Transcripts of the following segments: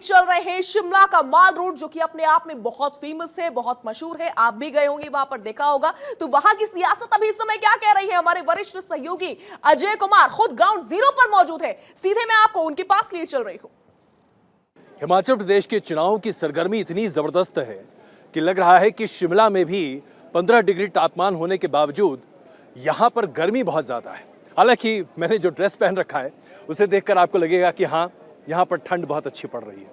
चल रहे हैं शिमला का माल रोड, जो कि अपने आप में बहुत फेमस है, बहुत मशहूर है। आप भी गए होंगे, वहां पर देखा होगा। तो वहां की सियासत अभी इस समय क्या कह रही है, हमारे वरिष्ठ सहयोगी अजय कुमार खुद ग्राउंड जीरो पर मौजूद है। सीधे मैं आपको उनके पास लिए चल रही हूं। हिमाचल प्रदेश के चुनाव की सरगर्मी इतनी जबरदस्त है कि लग रहा है कि शिमला में भी 15 डिग्री तापमान होने के बावजूद यहां पर गर्मी बहुत ज्यादा है। हालांकि मैंने जो ड्रेस पहन रखा है उसे देखकर आपको लगेगा कि हाँ, यहाँ पर ठंड बहुत अच्छी पड़ रही है।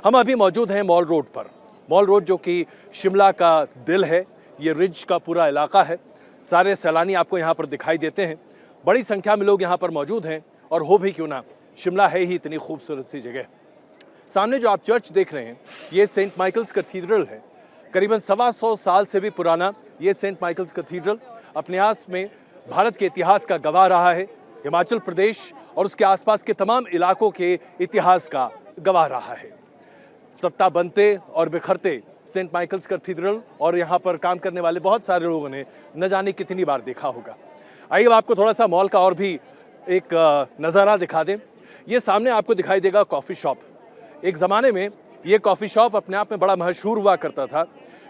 हम अभी मौजूद हैं मॉल रोड पर। मॉल रोड जो कि शिमला का दिल है, ये रिज का पूरा इलाका है। सारे सैलानी आपको यहाँ पर दिखाई देते हैं। बड़ी संख्या में लोग यहाँ पर मौजूद हैं, और हो भी क्यों ना, शिमला है ही इतनी खूबसूरत सी जगह। सामने जो आप चर्च देख रहे हैं, ये सेंट माइकल्स कैथीड्रल है। करीबन 125 साल से भी पुराना ये सेंट माइकल्स कैथीड्रल अपने आप में भारत के इतिहास का गवाह रहा है। हिमाचल प्रदेश और उसके आसपास के तमाम इलाकों के इतिहास का गवाह रहा है। सत्ता बनते और बिखरते सेंट माइकल्स कैथीड्रल और यहाँ पर काम करने वाले बहुत सारे लोगों ने न जाने कितनी बार देखा होगा। आइए अब आपको थोड़ा सा मॉल का और भी एक नज़ारा दिखा दें। ये सामने आपको दिखाई देगा कॉफ़ी शॉप। एक ज़माने में ये कॉफ़ी शॉप अपने आप में बड़ा मशहूर हुआ करता था।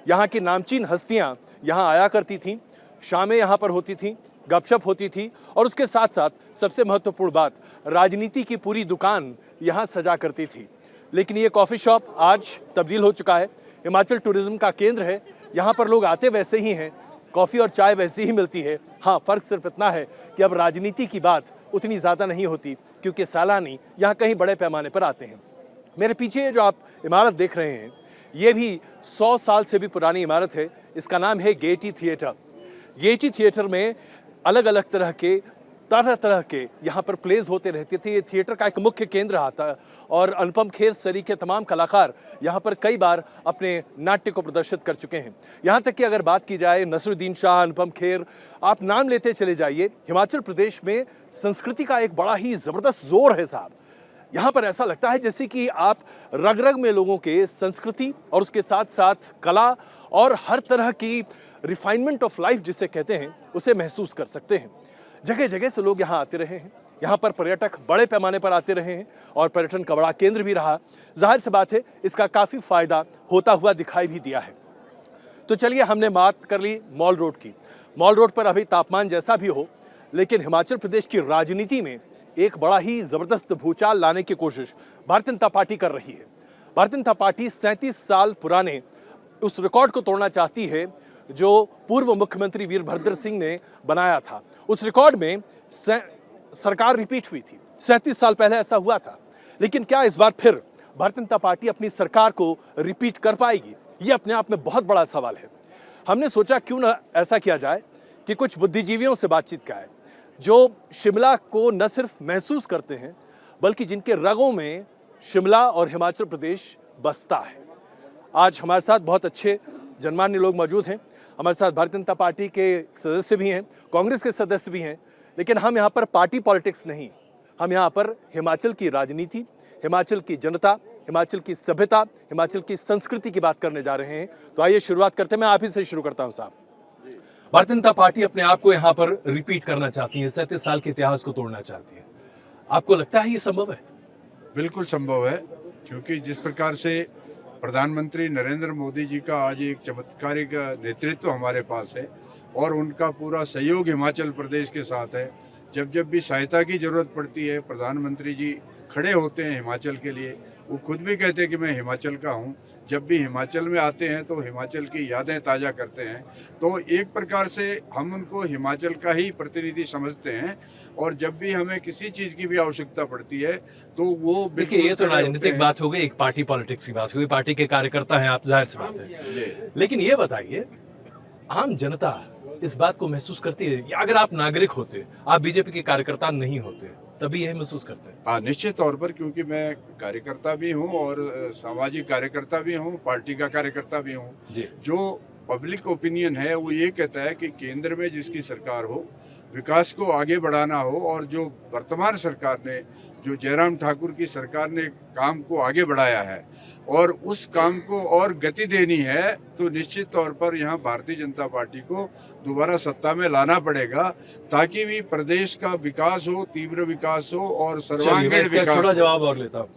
यहाँ की नामचीन हस्तियाँ यहाँ आया करती थीं, शामें यहाँ पर होती थीं, गपशप होती थी, और उसके साथ साथ सबसे महत्वपूर्ण बात, राजनीति की पूरी दुकान यहाँ सजा करती थी। लेकिन ये कॉफ़ी शॉप आज तब्दील हो चुका है। हिमाचल टूरिज्म का केंद्र है। यहाँ पर लोग आते वैसे ही हैं, कॉफ़ी और चाय वैसी ही मिलती है। हाँ, फ़र्क सिर्फ इतना है कि अब राजनीति की बात उतनी ज़्यादा नहीं होती, क्योंकि सैलानी यहाँ कहीं बड़े पैमाने पर आते हैं। मेरे पीछे जो आप इमारत देख रहे हैं, ये भी 100 साल से भी पुरानी इमारत है। इसका नाम है गेयटी थिएटर। गेयटी थिएटर में अलग अलग तरह के यहाँ पर प्लेज होते रहते थे। ये थिएटर का एक मुख्य केंद्र आता, और अनुपम खेर सरी के तमाम कलाकार यहाँ पर कई बार अपने नाट्य को प्रदर्शित कर चुके हैं। यहाँ तक कि अगर बात की जाए नसरुद्दीन शाह, अनुपम खेर, आप नाम लेते चले जाइए। हिमाचल प्रदेश में संस्कृति का एक बड़ा ही ज़बरदस्त जोर है साहब। यहाँ पर ऐसा लगता है जैसे कि आप रग रग में लोगों के संस्कृति और उसके साथ साथ कला और हर तरह की रिफाइनमेंट ऑफ लाइफ जिसे कहते हैं, उसे महसूस कर सकते हैं। जगह जगह से लोग यहाँ आते रहे हैं। यहाँ पर पर्यटक बड़े पैमाने पर आते रहे हैं, और पर्यटन का बड़ा केंद्र भी रहा। जाहिर सी बात है, इसका काफ़ी फायदा होता हुआ दिखाई भी दिया है। तो चलिए, हमने बात कर ली मॉल रोड की। मॉल रोड पर अभी तापमान जैसा भी हो, लेकिन हिमाचल प्रदेश की राजनीति में एक बड़ा ही जबरदस्त भूचाल लाने की कोशिश भारतीय जनता पार्टी कर रही है। भारतीय जनता पार्टी 37 साल पुराने उस रिकॉर्ड को तोड़ना चाहती है जो पूर्व मुख्यमंत्री वीरभद्र सिंह ने बनाया था। उस रिकॉर्ड में सरकार रिपीट हुई थी। 37 साल पहले ऐसा हुआ था। लेकिन क्या इस बार फिर भारतीय जनता पार्टी अपनी सरकार को रिपीट कर पाएगी? ये अपने आप में बहुत बड़ा सवाल है। हमने सोचा क्यों ना ऐसा किया जाए कि कुछ बुद्धिजीवियों से बातचीत कराए, जो शिमला को न सिर्फ महसूस करते हैं, बल्कि जिनके रगों में शिमला और हिमाचल प्रदेश बसता है। आज हमारे साथ बहुत अच्छे जनमान्य लोग मौजूद हैं। हमारे साथ भारतीय जनता पार्टी के सदस्य भी हैं, कांग्रेस के सदस्य भी हैं। लेकिन हम यहाँ पर पार्टी पॉलिटिक्स नहीं, हम यहाँ पर हिमाचल की राजनीति, हिमाचल की जनता, हिमाचल की सभ्यता, हिमाचल की संस्कृति की बात करने जा रहे हैं। तो आइए शुरुआत करते हैं। मैं आप ही से शुरू करता हूँ साहब। भारतीय जनता पार्टी अपने आप को यहाँ पर रिपीट करना चाहती है, 37 साल के इतिहास को तोड़ना चाहती है। आपको लगता है ये संभव है? बिल्कुल संभव है, क्योंकि जिस प्रकार से प्रधानमंत्री नरेंद्र मोदी जी का आज एक चमत्कारिक नेतृत्व हमारे पास है, और उनका पूरा सहयोग हिमाचल प्रदेश के साथ है। जब जब भी सहायता की ज़रूरत पड़ती है, प्रधानमंत्री जी खड़े होते हैं हिमाचल के लिए। वो खुद भी कहते हैं कि मैं हिमाचल का हूँ। जब भी हिमाचल में आते हैं तो हिमाचल की यादें ताज़ा करते हैं। तो एक प्रकार से हम उनको हिमाचल का ही प्रतिनिधि समझते हैं, और जब भी हमें किसी चीज़ की भी आवश्यकता पड़ती है तो वो देखिए, ये तो राजनीतिक बात हो गई, एक पार्टी पॉलिटिक्स की बात हो गई। पार्टी के कार्यकर्ता हैं आप, जाहिर सी बात है। लेकिन ये बताइए, आम जनता इस बात को महसूस करती है, या अगर आप नागरिक होते, आप बीजेपी के कार्यकर्ता नहीं होते, तभी यही महसूस करते हैं? निश्चित तौर पर, क्योंकि मैं कार्यकर्ता भी हूं और सामाजिक कार्यकर्ता भी हूं, पार्टी का कार्यकर्ता भी हूं। जो पब्लिक ओपिनियन है वो ये कहता है कि केंद्र में जिसकी सरकार हो, विकास को आगे बढ़ाना हो, और जो वर्तमान सरकार ने, जो जयराम ठाकुर की सरकार ने काम को आगे बढ़ाया है और उस काम को और गति देनी है, तो निश्चित तौर पर यहाँ भारतीय जनता पार्टी को दोबारा सत्ता में लाना पड़ेगा, ताकि भी प्रदेश का विकास हो, तीव्र विकास हो और सर्वांगीण विकास। थोड़ा जवाब और लेता हूँ।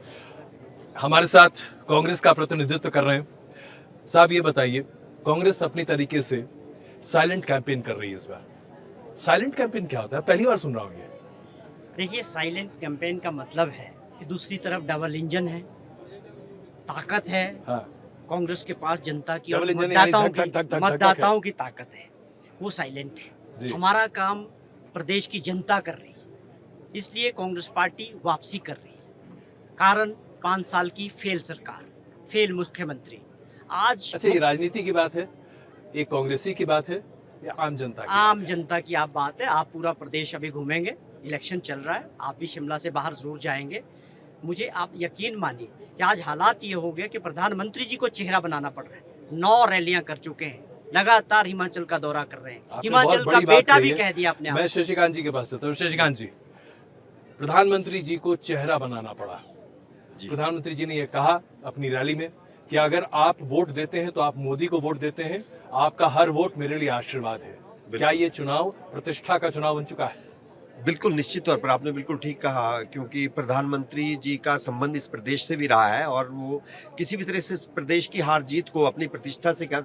हमारे साथ कांग्रेस का प्रतिनिधित्व कर रहे हैं साहब। ये बताइए, कांग्रेस अपनी तरीके से साइलेंट कैंपेन कर रही है इस बार। साइलेंट कैंपेन क्या होता है, पहली बार सुन रहा हूँ ये। देखिए, साइलेंट कैंपेन का मतलब है कि दूसरी तरफ डबल इंजन है, ताकत है। हाँ, कांग्रेस के पास जनता की और डबल इंजन यानी मतदाताओं धक, धक, धक, धक, की धक मतदाताओं की ताकत है, वो साइलेंट जी। है। हमारा काम प्रदेश की जनता कर रही है, इसलिए कांग्रेस पार्टी वापसी कर रही है। कारण 5 साल की फेल सरकार, फेल मुख्यमंत्री। आज अच्छा, ये राजनीति की बात है, एक कांग्रेसी की बात है या आम जनता की आम बात है? जनता की आप बात है। आप पूरा प्रदेश अभी घूमेंगे, इलेक्शन चल रहा है, आप भी शिमला से बाहर जरूर जाएंगे। मुझे आप यकीन मानिए कि आज हालात ये हो गए कि प्रधानमंत्री जी को चेहरा बनाना पड़ रहा है। 9 रैलियां कर चुके हैं, लगातार हिमाचल का दौरा कर रहे हैं। आपने हिमाचल बहुत का बड़ी बात बेटा कही भी है। कह दिया आपने। मैं शशिकांत जी के पास चलता हूँ। शशिकांत जी, प्रधानमंत्री जी को चेहरा बनाना पड़ा। प्रधानमंत्री जी ने यह कहा अपनी रैली में कि अगर आप वोट देते हैं तो आप मोदी को वोट देते हैं, आपका हर वोट मेरे लिए आशीर्वाद है। क्या ये चुनाव प्रतिष्ठा का चुनाव बन चुका है? बिल्कुल, निश्चित तौर पर आपने बिल्कुल ठीक कहा, क्योंकि प्रधानमंत्री जी का संबंध इस प्रदेश से भी रहा है और वो किसी भी तरह से इस प्रदेश की हार जीत को अपनी प्रतिष्ठा से क्या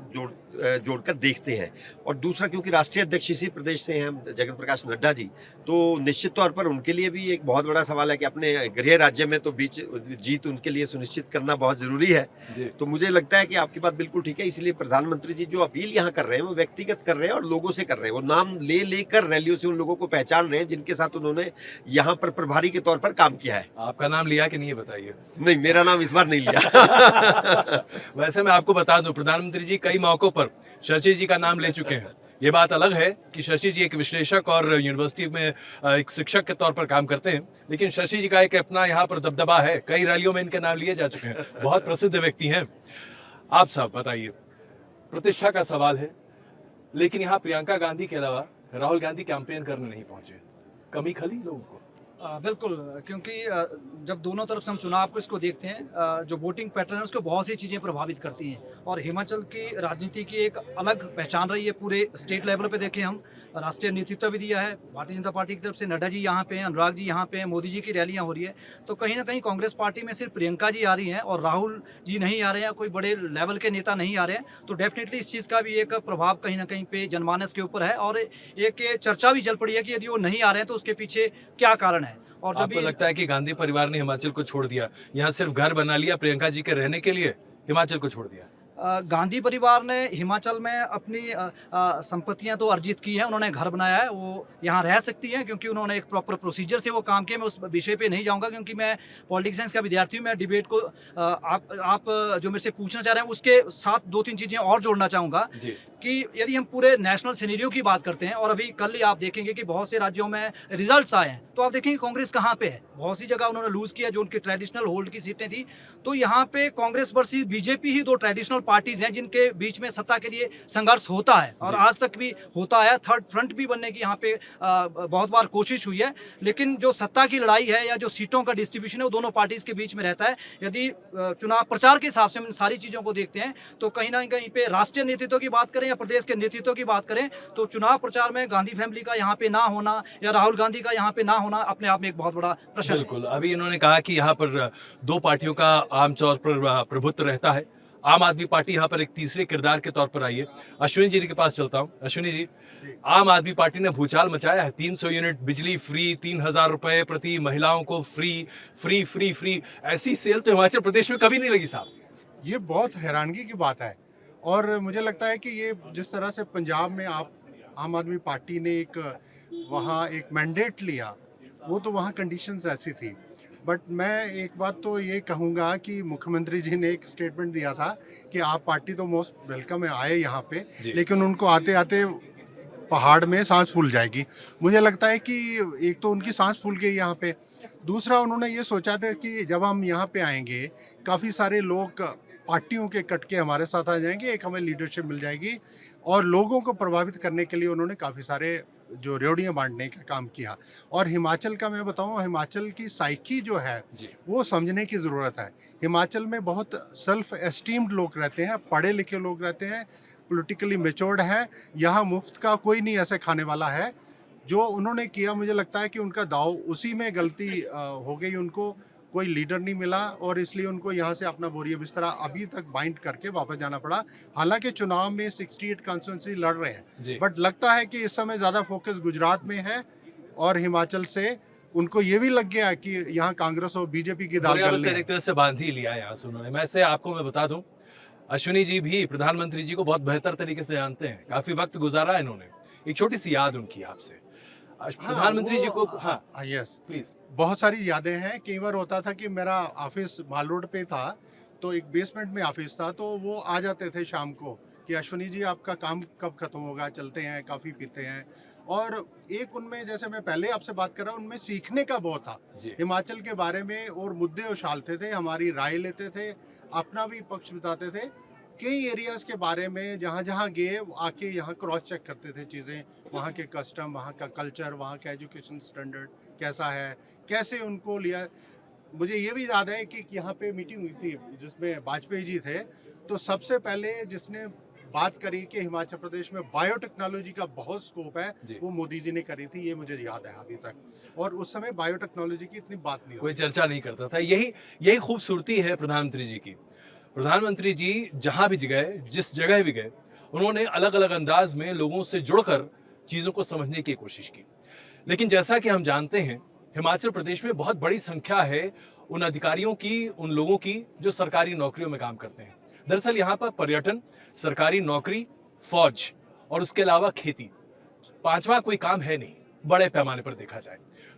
जोड़कर देखते हैं। और दूसरा, क्योंकि राष्ट्रीय अध्यक्ष इसी प्रदेश से हैं जगत प्रकाश नड्डा जी, तो निश्चित तौर पर उनके लिए भी एक बहुत बड़ा सवाल है कि अपने गृह राज्य में तो जीत उनके लिए सुनिश्चित करना बहुत ज़रूरी है। तो मुझे लगता है कि आपकी बात बिल्कुल ठीक है, इसलिए प्रधानमंत्री जी जो अपील यहाँ कर रहे हैं वो व्यक्तिगत कर रहे हैं और लोगों से कर रहे हैं। वो नाम ले लेकर रैलियों से उन लोगों को पहचान रहे हैं जिनके साथ उन्होंने यहाँ पर प्रभारी के तौर पर काम किया है। आपका नाम लिया कि नहीं, बताइए। नहीं, मेरा नाम इस बार नहीं लिया। वैसे मैं आपको बता दूं, प्रधानमंत्री जी कई मौकों पर शशि जी का नाम ले चुके हैं। ये बात अलग है कि शशि जी एक विश्लेषक और यूनिवर्सिटी में एक शिक्षक के तौर पर काम करते हैं, लेकिन शशि जी का एक अपना यहाँ पर दबदबा है। कई रैलियों में इनके नाम लिए जा चुके हैं, बहुत प्रसिद्ध व्यक्ति हैं। आप साहब बताइए, प्रतिष्ठा का सवाल है, लेकिन यहाँ प्रियंका गांधी के अलावा राहुल गांधी कैंपेन करने नहीं पहुंचे। कमी खली लोगों को? बिल्कुल, क्योंकि जब दोनों तरफ से हम चुनाव को इसको देखते हैं, जो वोटिंग पैटर्न है उसको बहुत सी चीज़ें प्रभावित करती हैं और हिमाचल की राजनीति की एक अलग पहचान रही है। पूरे स्टेट लेवल पे देखें हम, राष्ट्रीय नेतृत्व भी दिया है भारतीय जनता पार्टी की तरफ से। नड्डा जी यहाँ पे हैं, अनुराग जी यहाँ पे हैं, मोदी जी की रैलियाँ हो रही है। तो कहीं ना कहीं कांग्रेस पार्टी में सिर्फ प्रियंका जी आ रही हैं और राहुल जी नहीं आ रहे हैं, कोई बड़े लेवल के नेता नहीं आ रहे हैं। तो डेफिनेटली इस चीज़ का भी एक प्रभाव कहीं ना कहीं पे जनमानस के ऊपर है और एक चर्चा भी चल पड़ी है कि यदि वो नहीं आ रहे हैं तो उसके पीछे क्या कारण है। और जब आपको लगता है कि गांधी परिवार ने हिमाचल को छोड़ दिया, यहाँ सिर्फ घर बना लिया प्रियंका जी के रहने के लिए, हिमाचल को छोड़ दिया? गांधी परिवार ने हिमाचल में अपनी संपत्तियां तो अर्जित की हैं, उन्होंने घर बनाया है, वो यहाँ रह सकती हैं क्योंकि उन्होंने एक प्रॉपर प्रोसीजर से वो काम किया। मैं उस विषय पे नहीं जाऊंगा क्योंकि मैं पॉलिटिक्स साइंस का विद्यार्थी हूँ। मैं डिबेट को आप जो मेरे से पूछना चाह रहे हैं उसके साथ 2-3 चीज़ें और जोड़ना चाहूँगा कि यदि हम पूरे नेशनल सिनेरियो की बात करते हैं और अभी कल ही आप देखेंगे कि बहुत से राज्यों में रिजल्ट्स आए हैं, तो आप देखेंगे कांग्रेस कहाँ पे है। बहुत सी जगह उन्होंने लूज किया जो उनकी ट्रेडिशनल होल्ड की सीटें थी। तो यहाँ पे कांग्रेस वर्सेस बीजेपी ही 2 ट्रेडिशनल पार्टीज हैं जिनके बीच में सत्ता के लिए संघर्ष होता है और आज तक भी होता है। थर्ड फ्रंट भी बनने की यहाँ पे बहुत बार कोशिश हुई है, लेकिन जो सत्ता की लड़ाई है या जो सीटों का डिस्ट्रीब्यूशन है वो दोनों पार्टीज के बीच में रहता है। यदि चुनाव प्रचार के हिसाब से हम सारी चीज़ों को देखते हैं तो कहीं ना कहीं पे राष्ट्रीय नेतृत्व की बात करें या प्रदेश के नेतृत्व की बात करें तो चुनाव प्रचार में गांधी फैमिली का यहाँ पे ना होना या राहुल गांधी का यहाँ पे ना होना अपने आप में एक बहुत बड़ा प्रश्न है। बिल्कुल, अभी इन्होंने कहा कि यहाँ पर 2 पार्टियों का आमतौर पर प्रभुत्व रहता है। आम आदमी पार्टी यहाँ पर एक तीसरे किरदार के तौर पर आई है। अश्विनी जी के पास चलता हूँ। अश्विनी जी, आम आदमी पार्टी ने भूचाल मचाया है। 300 यूनिट बिजली फ्री, 3000 रुपए प्रति महिलाओं को फ्री फ्री फ्री फ्री, ऐसी सेल तो हिमाचल प्रदेश में कभी नहीं लगी साहब। ये बहुत हैरानगी की बात है और मुझे लगता है कि ये जिस तरह से पंजाब में आम आदमी पार्टी ने वहाँ एक मैंडेट लिया, वो तो वहाँ कंडीशंस ऐसी थी। बट मैं एक बात तो ये कहूँगा कि मुख्यमंत्री जी ने एक स्टेटमेंट दिया था कि आप पार्टी तो मोस्ट वेलकम है आए यहाँ पे, लेकिन उनको आते आते पहाड़ में सांस फूल जाएगी। मुझे लगता है कि एक तो उनकी सांस फूल गई यहाँ पे, दूसरा उन्होंने ये सोचा था कि जब हम यहाँ पे आएंगे काफ़ी सारे लोग पार्टियों के कट के हमारे साथ आ जाएंगे, एक हमें लीडरशिप मिल जाएगी और लोगों को प्रभावित करने के लिए उन्होंने काफ़ी सारे जो रेवड़ियाँ बांटने का काम किया। और हिमाचल का मैं बताऊँ, हिमाचल की साइकी जो है वो समझने की ज़रूरत है। हिमाचल में बहुत सेल्फ एस्टीम्ड लोग रहते हैं, पढ़े लिखे लोग रहते हैं, पॉलिटिकली मैच्योर्ड है। यहाँ मुफ्त का कोई नहीं ऐसे खाने वाला है। जो उन्होंने किया, मुझे लगता है कि उनका दाव उसी में गलती हो गई उनको। कोई लीडर नहीं मिला और इसलिए उनको यहाँ से अपना बोरिया बिस्तरा अभी तक बाइंड करके वापस जाना पड़ा। हालांकि चुनाव में 68 कॉन्स्टिट्यूंसी लड़ रहे जी। हैं, बट लगता है कि इस समय ज़्यादा फोकस गुजरात में है और हिमाचल से उनको ये भी लग गया कि यहाँ कांग्रेस और बीजेपी की दाल बोरिया गलनी बिस्तर है। एक तरह से बांध ही लिया है यहाँ से उन्होंने। मैं बता दूं, अश्विनी जी भी प्रधानमंत्री जी को बहुत बेहतर तरीके से जानते हैं, काफी वक्त गुजारा है इन्होंने। एक छोटी सी याद उनकी आपसे, प्रधानमंत्री जी को। हाँ यस, प्लीज। बहुत सारी यादें हैं। कई बार होता था कि मेरा ऑफिस माल रोड पे था, तो एक बेसमेंट में ऑफिस था, तो वो आ जाते थे शाम को कि अश्विनी जी आपका काम कब खत्म होगा, चलते हैं काफ़ी पीते हैं। और एक उनमें, जैसे मैं पहले आपसे बात कर रहा हूँ, उनमें सीखने का बहुत था हिमाचल के बारे में, और मुद्दे उछालते थे, हमारी राय लेते थे, अपना भी पक्ष बताते थे। कई एरियाज़ के बारे में जहाँ जहाँ गए आके यहाँ क्रॉस चेक करते थे चीज़ें, वहाँ के कस्टम, वहाँ का कल्चर, वहाँ का एजुकेशन स्टैंडर्ड कैसा है, कैसे उनको लिया। मुझे ये भी याद है कि यहाँ पे मीटिंग हुई थी जिसमें वाजपेयी जी थे, तो सबसे पहले जिसने बात करी कि हिमाचल प्रदेश में बायोटेक्नोलॉजी का बहुत स्कोप है, वो मोदी जी ने करी थी। ये मुझे याद है अभी तक। और उस समय बायोटेक्नोलॉजी की इतनी बात नहीं कोई होती, चर्चा नहीं करता था। यही खूबसूरती है प्रधानमंत्री जी की। प्रधानमंत्री जी जहां भी गए, जिस जगह भी गए, उन्होंने अलग अलग अंदाज में लोगों से जुड़कर चीजों को समझने की कोशिश की। लेकिन जैसा कि हम जानते हैं, हिमाचल प्रदेश में बहुत बड़ी संख्या है उन अधिकारियों की, उन लोगों की जो सरकारी नौकरियों में काम करते हैं। दरअसल यहाँ पर पर्यटन, सरकारी नौकरी, फौज और उसके अलावा खेती, पांचवा कोई काम है नहीं बड़े पैमाने पर देखा जाए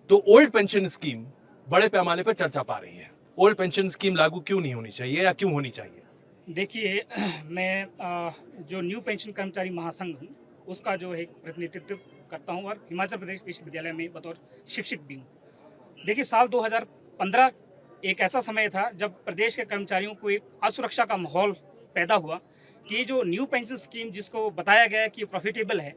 तो। ओल्ड पेंशन स्कीम बड़े पैमाने पर चर्चा पा रही है। ओल्ड पेंशन स्कीम लागू क्यों नहीं होनी चाहिए या क्यों होनी चाहिए? देखिए, मैं जो न्यू पेंशन कर्मचारी महासंघ हूँ उसका जो है प्रतिनिधित्व करता हूँ और हिमाचल प्रदेश विश्वविद्यालय में बतौर शिक्षक भी हूँ। देखिए, साल 2015 एक ऐसा समय था जब प्रदेश के कर्मचारियों को एक असुरक्षा का माहौल पैदा हुआ कि जो न्यू पेंशन स्कीम जिसको बताया गया कि प्रॉफिटेबल है,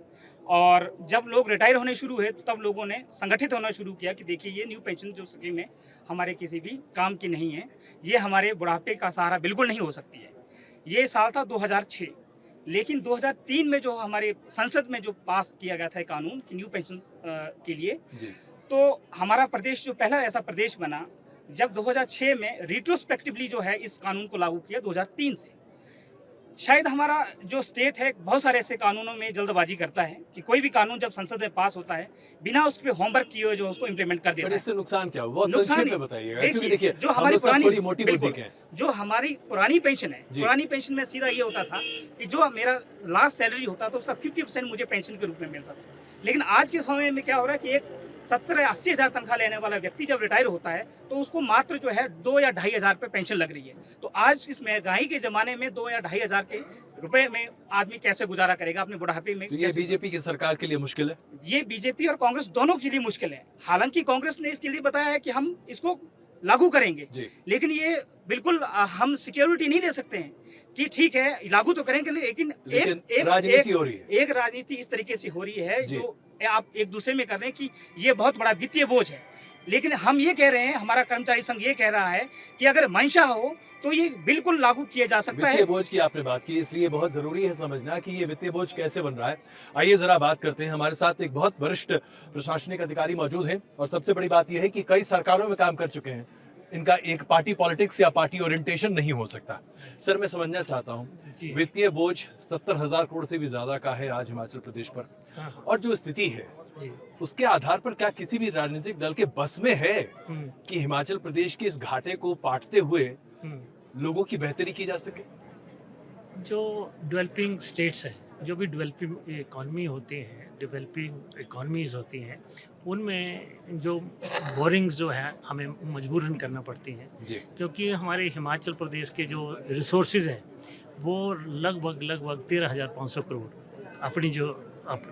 और जब लोग रिटायर होने शुरू हुए तो तब लोगों ने संगठित होना शुरू किया कि देखिए ये न्यू पेंशन जो स्कीम है हमारे किसी भी काम की नहीं है, ये हमारे बुढ़ापे का सहारा बिल्कुल नहीं हो सकती है। ये साल था 2006। लेकिन 2003 में जो हमारे संसद में जो पास किया गया था कानून कि न्यू पेंशन के लिए, तो हमारा प्रदेश जो पहला ऐसा प्रदेश बना जब 2006 में रिट्रोस्पेक्टिवली जो है इस कानून को लागू किया 2003 से। शायद हमारा जो स्टेट है बहुत सारे ऐसे कानूनों में जल्दबाजी करता है कि कोई भी कानून जब संसद में पास होता है बिना उस पर होमवर्क किए हुए जो उसको इम्प्लीमेंट कर देता है। इससे नुकसान क्या हुआ? बहुत संक्षेप में बताइएगा। देखिए, जो हमारी पुरानी पेंशन है, पुरानी पेंशन में सीधा ये होता था कि जो मेरा लास्ट सैलरी होता था उसका 50% मुझे पेंशन के रूप में मिलता था। लेकिन आज के समय में क्या हो रहा है कि एक 70-80 हज़ार तनख्वाह लेने वाला व्यक्ति जब रिटायर होता है तो उसको मात्र जो है 2 या 2.5 हज़ार पे पेंशन लग रही है। तो आज इस महंगाई के ज़माने में 2 या 2.5 हज़ार के रुपए में आदमी कैसे गुजारा करेगा अपने बुढ़ापे में? तो ये बीजेपी की सरकार के लिए मुश्किल है? ये बीजेपी और कांग्रेस दोनों के लिए मुश्किल है। हालांकि कांग्रेस ने इसके लिए बताया है कि हम इसको लागू करेंगे, लेकिन ये बिल्कुल हम सिक्योरिटी नहीं ले सकते हैं कि ठीक है लागू तो करेंगे, लेकिन एक राजनीति इस तरीके से हो रही है जो आप एक दूसरे में कर रहे हैं कि ये बहुत बड़ा वित्तीय बोझ है। लेकिन हम ये कह रहे हैं, हमारा कर्मचारी संघ ये कह रहा है कि अगर मंशा हो तो ये बिल्कुल लागू किया जा सकता है। वित्तीय बोझ की आपने बात की, इसलिए बहुत जरूरी है समझना कि ये वित्तीय बोझ कैसे बन रहा है। आइए जरा बात करते हैं। हमारे साथ एक बहुत वरिष्ठ प्रशासनिक अधिकारी मौजूद हैं और सबसे बड़ी बात यह है कि कई सरकारों में काम कर चुके हैं। इनका एक पार्टी पॉलिटिक्स या पार्टी ओरिएंटेशन नहीं हो सकता। सर, मैं समझना चाहता हूँ, वित्तीय बोझ 70,000 करोड़ से भी ज्यादा का है आज हिमाचल प्रदेश पर, और जो स्थिति है उसके आधार पर क्या किसी भी राजनीतिक दल के बस में है कि हिमाचल प्रदेश के इस घाटे को पाटते हुए लोगों की बेहतरी की जा सके? जो डेवलपिंग स्टेट्स हैं, जो भी डेवलपिंग इकॉनमी होती हैं, डेवलपिंग इकॉनमीज होती हैं, उनमें जो बोरिंग्स जो है हमें मजबूरन करना पड़ती हैं, क्योंकि हमारे हिमाचल प्रदेश के जो रिसोर्सेज हैं वो लगभग 13,500 करोड़ अपनी जो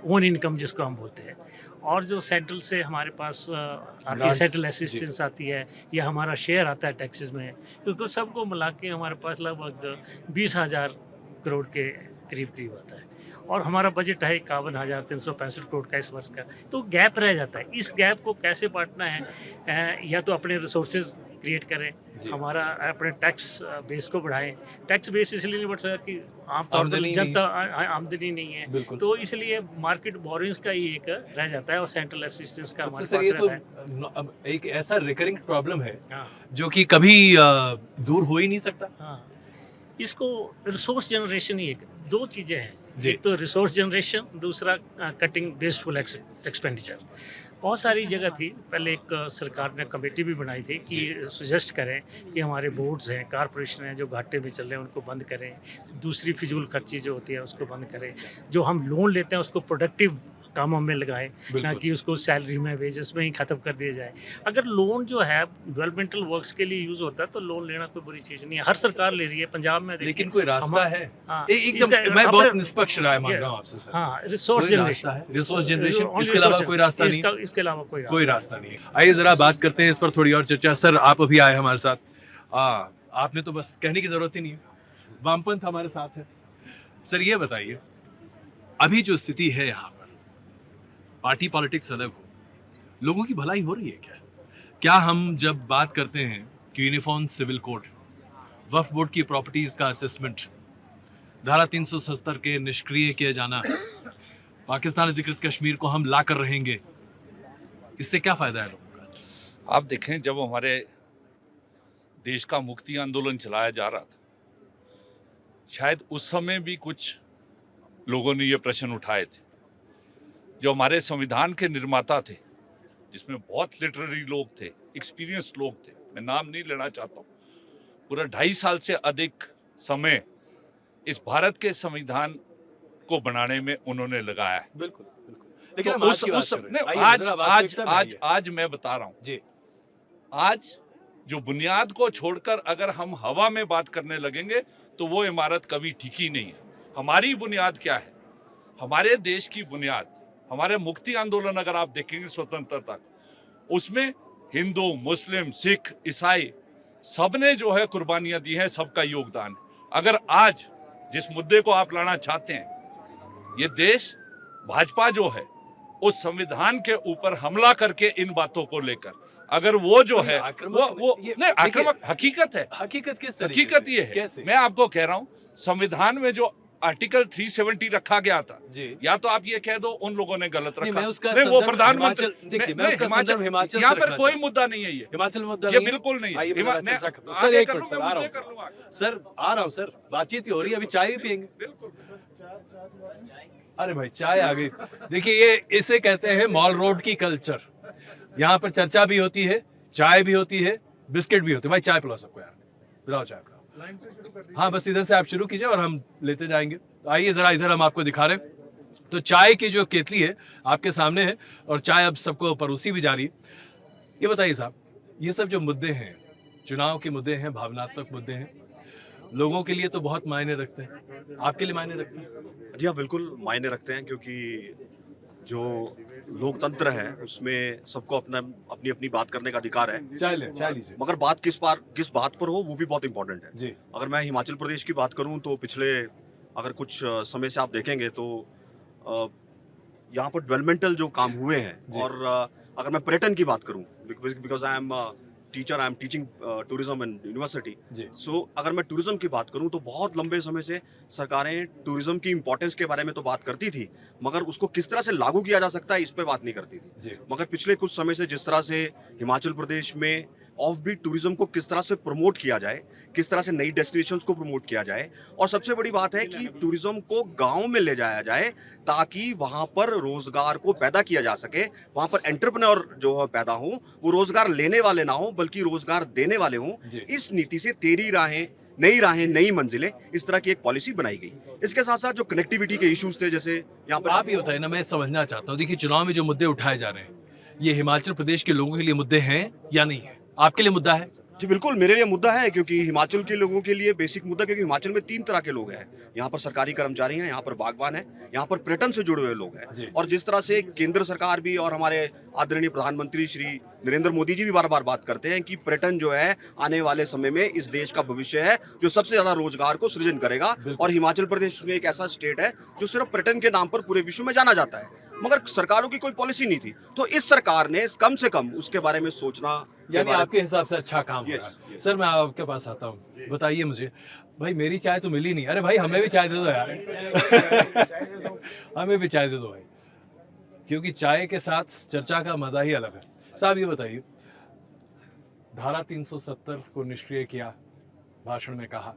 ओन इनकम जिसको हम बोलते हैं, और जो सेंट्रल से हमारे पास आती है, सेंट्रल असिस्टेंस आती है या हमारा शेयर आता है टैक्सेस में, क्योंकि सबको मिला के हमारे पास लगभग 20,000 करोड़ के करीब आता है। और हमारा बजट है 51,365 करोड़ का इस वर्ष का। तो गैप रह जाता है। इस गैप को कैसे बांटना है, या तो अपने रिसोर्सेज क्रिएट करें, जी। हमारा अपने टैक्स बेस को बढ़ाएं। टैक्स बेस इसलिए नहीं बढ़ सकता कि आमतौर आमदनी पर नहीं जनता आमदनी नहीं है, बिल्कुल। तो इसलिए मार्केट बोरिंग्स का ही एक रह जाता है और सेंट्रल असिस्टेंस का तो हमारे सर पास ये तो रहता है। अब एक ऐसा रिकरिंग प्रॉब्लम है हाँ, जो कि कभी दूर हो ही नहीं सकता। हाँ, इसको रिसोर्स जनरेशन ही एक दो चीज़ें हैं, जी। एक तो रिसोर्स जनरेशन, दूसरा कटिंग बेसफुल एक्सपेंडिचर। बहुत सारी जगह थी, पहले एक सरकार ने कमेटी भी बनाई थी कि सजेस्ट करें कि हमारे बोर्ड्स हैं, कारपोरेशन हैं जो घाटे में चल रहे हैं उनको बंद करें, दूसरी फिजूल खर्ची जो होती है उसको बंद करें, जो हम लोन लेते हैं उसको प्रोडक्टिव कामों में लगाएं, ना बिल्कुल। कि उसको सैलरी में वेजेस में ही ख़त्म कर दिया जाए। अगर लोन जो है डेवलपमेंटल वर्क्स के लिए यूज़ होता है तो लोन लेना कोई बुरी चीज़ नहीं है, हर सरकार ले रही है। पंजाब में देखिए, लेकिन कोई रास्ता है? हाँ, एकदम इसका- मैं बहुत अपने- निष्पक्ष राय मांग रहा हूँ आपसे सर। हाँ, रिसोर्स कोई जनरेशन रास्ता है? रिसोर्स जनरेशन, Only इसके अलावा resource- कोई रास्ता नहीं? इसके अलावा कोई रास्ता नहीं है। आइए जरा बात करते हैं इस पर थोड़ी और चर्चा। सर आप अभी आए हमारे साथ, आपने तो बस कहने की जरूरत ही नहीं है, वामपंथ हमारे साथ है। सर ये बताइए, अभी जो स्थिति है यहाँ पर, पार्टी पॉलिटिक्स अलग हो, लोगों की भलाई हो रही है क्या? क्या हम जब बात करते हैं कि यूनिफॉर्म सिविल कोड, वक्फ बोर्ड की प्रॉपर्टीज का असेसमेंट, धारा 370 के निष्क्रिय किए जाना, पाकिस्तान अधिकृत कश्मीर को हम ला कर रहेंगे, इससे क्या फायदा है लोगों का? आप देखें, जब हमारे देश का मुक्ति आंदोलन चलाया जा रहा था, शायद उस समय भी कुछ लोगों ने ये प्रश्न उठाए थे। जो हमारे संविधान के निर्माता थे, जिसमें बहुत लिटरेरी लोग थे, एक्सपीरियंस लोग थे, मैं नाम नहीं लेना चाहता हूँ, पूरा 2.5 साल से अधिक समय इस भारत के संविधान को बनाने में उन्होंने लगाया है। बिल्कुल बिल्कुल। लेकिन हम तो आज की बात कर रहे हैं। नहीं, आइए जरा वास्तविकता में आइए। आज मैं बता रहा हूँ जी। आज जो बुनियाद को छोड़कर अगर हम हवा में बात करने लगेंगे तो वो इमारत कभी टिकी नहीं है। हमारी बुनियाद क्या है? हमारे देश की बुनियाद, हमारे मुक्ति आंदोलन अगर आप देखेंगे स्वतंत्रता, उसमें हिंदू, मुस्लिम, सिख, ईसाई सबने जो है कुर्बानियां दी हैं, सबका योगदान है। अगर आज जिस मुद्दे को आप लाना चाहते हैं, ये देश भाजपा जो है उस संविधान के ऊपर हमला करके इन बातों को लेकर, अगर वो जो है वो नहीं, आक्रामक हकीकत है। हकीकत किस तरीके हकीकत से? ये है, कैसे? मैं आपको कह रहा हूँ, संविधान में जो आर्टिकल 370 रखा गया था, जी। या तो आप ये कह दो उन लोगों ने गलत नहीं, रखा, मैं उसका नहीं, वो संदर्भ प्रधानमंत्री, हिमाचल- देखिए, मैं नहीं, उसका संदर्भ हिमाचल से यहाँ पर रखना कोई चाहता मुद्दा नहीं है। ये हिमाचल मुद्दा ये नहीं है? बिल्कुल नहीं है। आइए हिमा- मैं चर्चा करता हूं। आगे सर एक कर मिनट सर, लूंगा, आ रहा मुद्दे हूं कर लूंगा। सर, आ रहा हूं सर, बातचीत ही हो रही है, अभी चाय भी पियेंगे। बिल्कुल। अरे भाई चाय आ गई। देखिए ये इसे कहते हैं मॉल रोड की कल्चर। यहाँ पर चर्चा भी होती है, चाय भी होती है, बिस्किट भी होते हैं। भाई चाय पिलाओ सबको यार, पिलाओ चाय पिलाओ। हाँ बस इधर से आप शुरू कीजिए और हम लेते जाएंगे। तो आइए जरा इधर हम आपको दिखा रहे हैं। तो चाय की जो केतली है आपके सामने है और चाय अब सबको परोसी भी जा रही है। ये बताइए साहब, ये सब जो मुद्दे हैं, चुनाव के मुद्दे हैं, भावनात्मक मुद्दे हैं, लोगों के लिए तो बहुत मायने रखते हैं, आपके लिए मायने रखते हैं? जी हाँ, बिल्कुल मायने रखते हैं, क्योंकि जो लोकतंत्र है उसमें सबको अपना अपनी अपनी बात करने का अधिकार है। चाय लीजिए। मगर बात किस बात पर हो वो भी बहुत इंपॉर्टेंट है। जी। अगर मैं हिमाचल प्रदेश की बात करूं तो पिछले अगर कुछ समय से आप देखेंगे तो यहाँ पर डेवलपमेंटल जो काम हुए हैं, और अगर मैं पर्यटन की बात करूं, because I am teacher, I am teaching tourism in university, so अगर मैं टूरिज्म की बात करूं तो बहुत लंबे समय से सरकारें टूरिज्म की इंपॉर्टेंस के बारे में तो बात करती थी, मगर उसको किस तरह से लागू किया जा सकता है इस पे बात नहीं करती थी। मगर पिछले कुछ समय से जिस तरह से हिमाचल प्रदेश में ऑफ बीट टूरिज्म को किस तरह से प्रमोट किया जाए, किस तरह से नई डेस्टिनेशंस को प्रमोट किया जाए, और सबसे बड़ी बात है कि टूरिज्म को गांव में ले जाया जाए ताकि वहां पर रोजगार को पैदा किया जा सके, वहां पर एंटरप्रेन्योर जो है पैदा हो, वो रोजगार लेने वाले ना हो बल्कि रोजगार देने वाले हों। इस नीति से तेरी राहें, नई मंजिलें, इस तरह की एक पॉलिसी बनाई गई। इसके साथ साथ जो कनेक्टिविटी के इश्यूज थे, जैसे यहाँ पर आप ये बताइए ना, मैं समझना चाहता हूँ, देखिए चुनाव में जो मुद्दे उठाए जा रहे हैं, ये हिमाचल प्रदेश के लोगों के लिए मुद्दे हैं या नहीं है? आपके लिए मुद्दा है? जी बिल्कुल, मेरे लिए मुद्दा है, क्योंकि हिमाचल के लोगों के लिए बेसिक मुद्दा, क्योंकि हिमाचल में 3 तरह के लोग हैं। यहाँ पर सरकारी कर्मचारी हैं, यहाँ पर बागबान हैं, यहाँ पर पर्यटन से जुड़े हुए लोग हैं। और जिस तरह से केंद्र सरकार भी और हमारे आदरणीय प्रधानमंत्री श्री नरेंद्र मोदी जी भी बार बार बात करते हैं कि पर्यटन जो है आने वाले समय में इस देश का भविष्य है, जो सबसे ज्यादा रोजगार को सृजन करेगा। और हिमाचल प्रदेश में एक ऐसा स्टेट है जो सिर्फ पर्यटन के नाम पर पूरे विश्व में जाना जाता है, मगर सरकारों की कोई पॉलिसी नहीं थी। तो इस सरकार ने कम से कम उसके बारे में सोचना यानी बारे- आपके हिसाब से अच्छा काम हो रहा Yes, है। yes. सर मैं आपके पास आता हूँ, बताइए मुझे, भाई मेरी चाय तो मिली नहीं, अरे भाई हमें भी चाय दे दो यार हमें भी चाय दे दो भाई, क्योंकि चाय के साथ चर्चा का मजा ही अलग है। साहब ये बताइए, धारा 370 को निष्क्रिय किया, भाषण में कहा,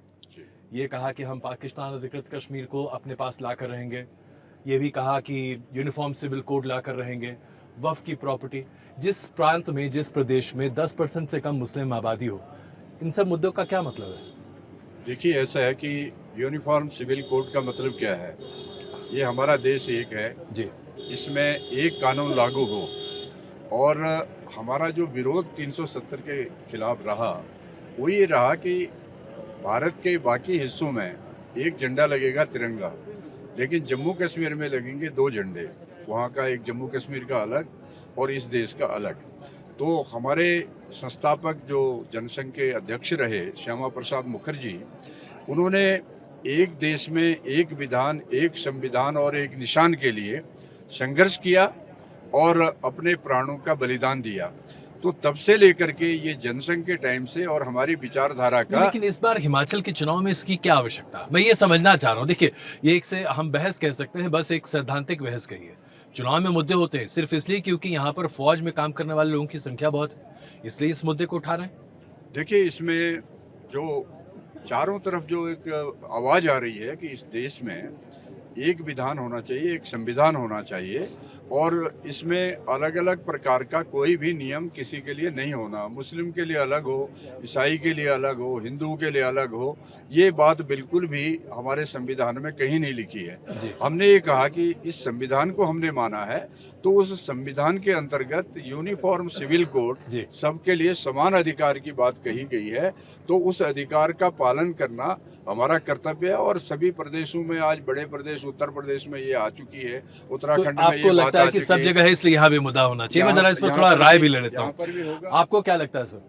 ये कहा कि हम पाकिस्तान अधिकृत कश्मीर को अपने पास लाकर रहेंगे, ये भी कहा कि यूनिफॉर्म सिविल कोड लाकर रहेंगे, वफ की प्रॉपर्टी, जिस प्रांत में जिस प्रदेश में 10% से कम मुस्लिम आबादी हो, इन सब मुद्दों का क्या मतलब है? देखिए, ऐसा है कि यूनिफॉर्म सिविल कोड का मतलब क्या है। ये हमारा देश एक है जी, इसमें एक कानून लागू हो, और हमारा जो विरोध 370 के खिलाफ रहा वो ये रहा कि भारत के बाकी हिस्सों में एक झंडा लगेगा तिरंगा, लेकिन जम्मू कश्मीर में लगेंगे 2 झंडे, वहाँ का एक जम्मू कश्मीर का अलग और इस देश का अलग। तो हमारे संस्थापक जो जनसंघ के अध्यक्ष रहे श्यामा प्रसाद मुखर्जी, उन्होंने एक देश में एक विधान, एक संविधान और एक निशान के लिए संघर्ष किया और अपने प्राणों का बलिदान दिया। तो तब से लेकर के ये जनसंघ के टाइम से और हमारी विचारधारा का। लेकिन इस बार हिमाचल के चुनाव में इसकी क्या आवश्यकता, मैं ये समझना चाह रहा हूँ। देखिए, ये एक से हम बहस कह सकते हैं, बस एक सैद्धांतिक बहस कही है। चुनाव में मुद्दे होते हैं सिर्फ इसलिए क्योंकि यहाँ पर फौज में काम करने वाले लोगों की संख्या बहुत है, इसलिए इस मुद्दे को उठा रहे हैं। देखिए, इसमें जो चारों तरफ जो एक आवाज़ आ रही है कि इस देश में एक विधान होना चाहिए, एक संविधान होना चाहिए, और इसमें अलग अलग प्रकार का कोई भी नियम किसी के लिए नहीं होना, मुस्लिम के लिए अलग हो, ईसाई के लिए अलग हो, हिंदू के लिए अलग हो, ये बात बिल्कुल भी हमारे संविधान में कहीं नहीं लिखी है। हमने ये कहा कि इस संविधान को हमने माना है, तो उस संविधान के अंतर्गत यूनिफॉर्म सिविल कोड सबके लिए समान अधिकार की बात कही गई है, तो उस अधिकार का पालन करना हमारा कर्तव्य है। और सभी प्रदेशों में, आज बड़े प्रदेश उत्तर प्रदेश में ये आ चुकी है, उत्तराखंड में ये बात लगता है कि सब जगह है, इसलिए यहाँ भी मुद्दा होना चाहिए। मैं जरा इस पर थोड़ा राय भी ले लेता हूँ, आपको क्या लगता है सर?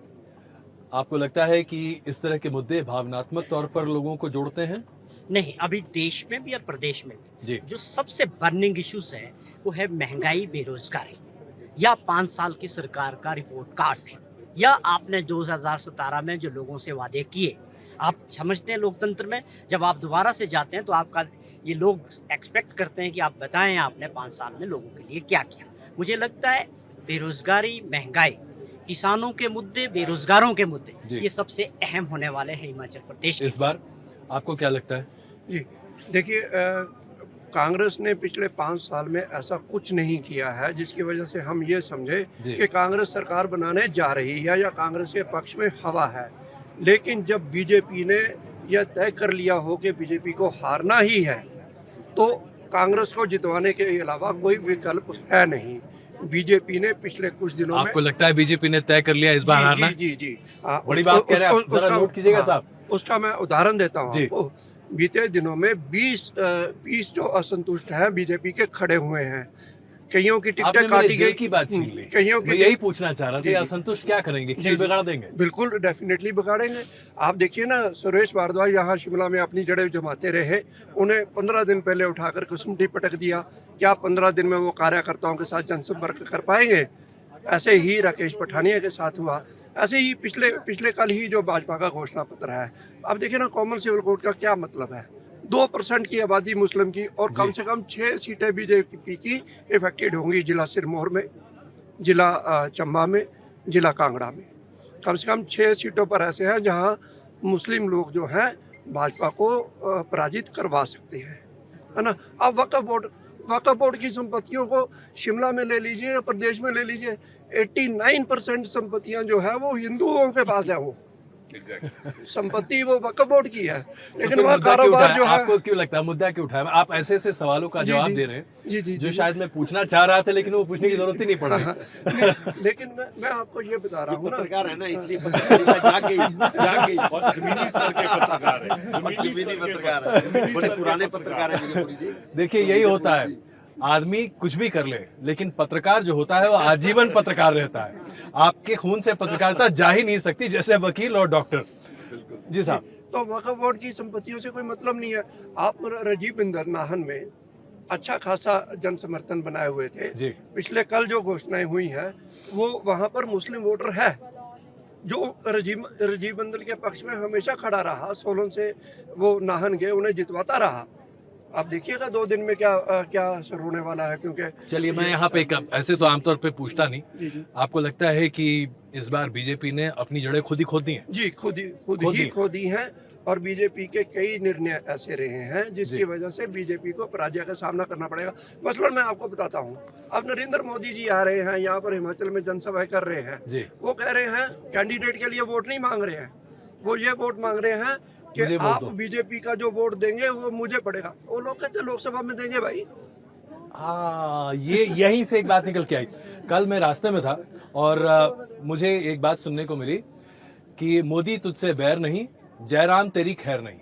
आपको लगता है कि इस तरह के मुद्दे भावनात्मक तौर पर लोगों को जोड़ते हैं? नहीं, अभी देश में भी और प्रदेश में भी जी, जो सबसे बर्निंग इश्यूज है वो है महंगाई, बेरोजगारी, या 5 साल की सरकार का रिपोर्ट कार्ड, या आपने 2017 में जो लोगों से वादे किए। आप समझते हैं लोकतंत्र में जब आप दोबारा से जाते हैं तो आपका ये लोग एक्सपेक्ट करते हैं कि आप बताएं आपने 5 साल में लोगों के लिए क्या किया। मुझे लगता है बेरोजगारी, महंगाई, किसानों के मुद्दे, बेरोजगारों के मुद्दे, ये सबसे अहम होने वाले हैं हिमाचल प्रदेश इस बार। आपको क्या लगता है? जी देखिए, कांग्रेस ने पिछले 5 साल में ऐसा कुछ नहीं किया है जिसकी वजह से हम ये समझे कि कांग्रेस सरकार बनाने जा रही है या कांग्रेस के पक्ष में हवा है। लेकिन जब बीजेपी ने यह तय कर लिया हो कि बीजेपी को हारना ही है, तो कांग्रेस को जितवाने के अलावा कोई विकल्प है नहीं। बीजेपी ने पिछले कुछ दिनों आपको लगता है बीजेपी ने तय कर लिया इस बार हारना? जी बड़ी बात कह रहे हैं आप, जरा नोट कीजिएगा साहब। उसका मैं उदाहरण देता हूँ आपको। बीते दिनों में 20 जो असंतुष्ट हैं बीजेपी के खड़े हुए हैं। कईयों की टिकटें काटी गई की बात छीन ली। कईयों की, यही पूछना चाह रहा था, असंतुष्ट क्या करेंगे, खेल बिगाड़ देंगे? बिल्कुल डेफिनेटली बिगाड़ेंगे। आप देखिए ना, सुरेश भारद्वाज यहाँ शिमला में अपनी जड़ें जमाते रहे, उन्हें 15 दिन पहले उठाकर कुसुमटी पटक दिया। क्या 15 दिन में वो कार्यकर्ताओं के साथ जनसंपर्क कर पाएंगे? ऐसे ही राकेश पठानिया के साथ हुआ। ऐसे ही पिछले कल ही जो भाजपा का घोषणा पत्र है, आप देखिए ना, कॉमन सिविल कोड का क्या मतलब है? 2% की आबादी मुस्लिम की और कम से कम 6 सीटें बीजेपी की इफेक्टेड होंगी, जिला सिरमौर में, जिला चंबा में, जिला कांगड़ा में। कम से कम 6 सीटों पर ऐसे हैं जहां मुस्लिम लोग जो हैं भाजपा को पराजित करवा सकते हैं, है ना। अब वक्फ बोर्ड की संपत्तियों को शिमला में ले लीजिए या प्रदेश में ले लीजिए, 89% संपत्तियां जो है वो हिंदुओं के पास है। वो संपत्ति वो वक्फ बोर्ड की है, लेकिन वहाँ कारोबार जो है। आपको क्यों लगता है मुद्दा क्यों उठाया? आप ऐसे सवालों का जवाब दे रहे हैं जो शायद मैं पूछना चाह रहा था, लेकिन वो पूछने की जरूरत ही नहीं पड़ रही। लेकिन मैं आपको ये बता रहा हूँ ना, पत्रकार है ना, इसलिए जमीनी पत्रकार है, बड़े पुराने पत्रकार है। देखिए, यही होता है, आदमी कुछ भी कर ले, लेकिन पत्रकार जो होता है वो आजीवन पत्रकार रहता है। आपके खून से पत्रकारिता जा ही नहीं सकती, जैसे वकील और डॉक्टर। जी साहब। तो वक्फ बोर्ड की संपत्तियों से कोई मतलब नहीं है। आप राजीव बिंदर नाहन में अच्छा खासा जन समर्थन बनाए हुए थे। पिछले कल जो घोषणाएं हुई है वो वहाँ पर मुस्लिम वोटर है, जो राजीव बिंदल के पक्ष में हमेशा खड़ा रहा, सोलन से वो नाहन गए, उन्हें जितवाता रहा। आप देखिएगा 2 दिन में क्या असर होने वाला है। क्योंकि चलिए मैं यहाँ पे ऐसे तो आमतौर पे पूछता नहीं, आपको लगता है कि इस बार बीजेपी ने अपनी जड़ें खुद ही खोद दी हैं? जी, खुद ही हैं। और बीजेपी के कई निर्णय ऐसे रहे हैं जिसकी वजह से बीजेपी को पराजय का सामना करना पड़ेगा। मसलन मैं आपको बताता हूँ, अब नरेंद्र मोदी जी आ रहे हैं यहाँ पर, हिमाचल में जनसभाएं कर रहे हैं। वो कह रहे हैं कैंडिडेट के लिए वोट नहीं मांग रहे हैं, वो ये वोट मांग रहे हैं कि आप बीजेपी का जो वोट देंगे वो मुझे पड़ेगा। वो लोग कहते हैं लोकसभा में देंगे भाई। हाँ, ये यहीं से एक बात निकल के आई। कल मैं रास्ते में था और मुझे एक बात सुनने को मिली कि मोदी तुझसे बैर नहीं, जयराम तेरी खैर नहीं।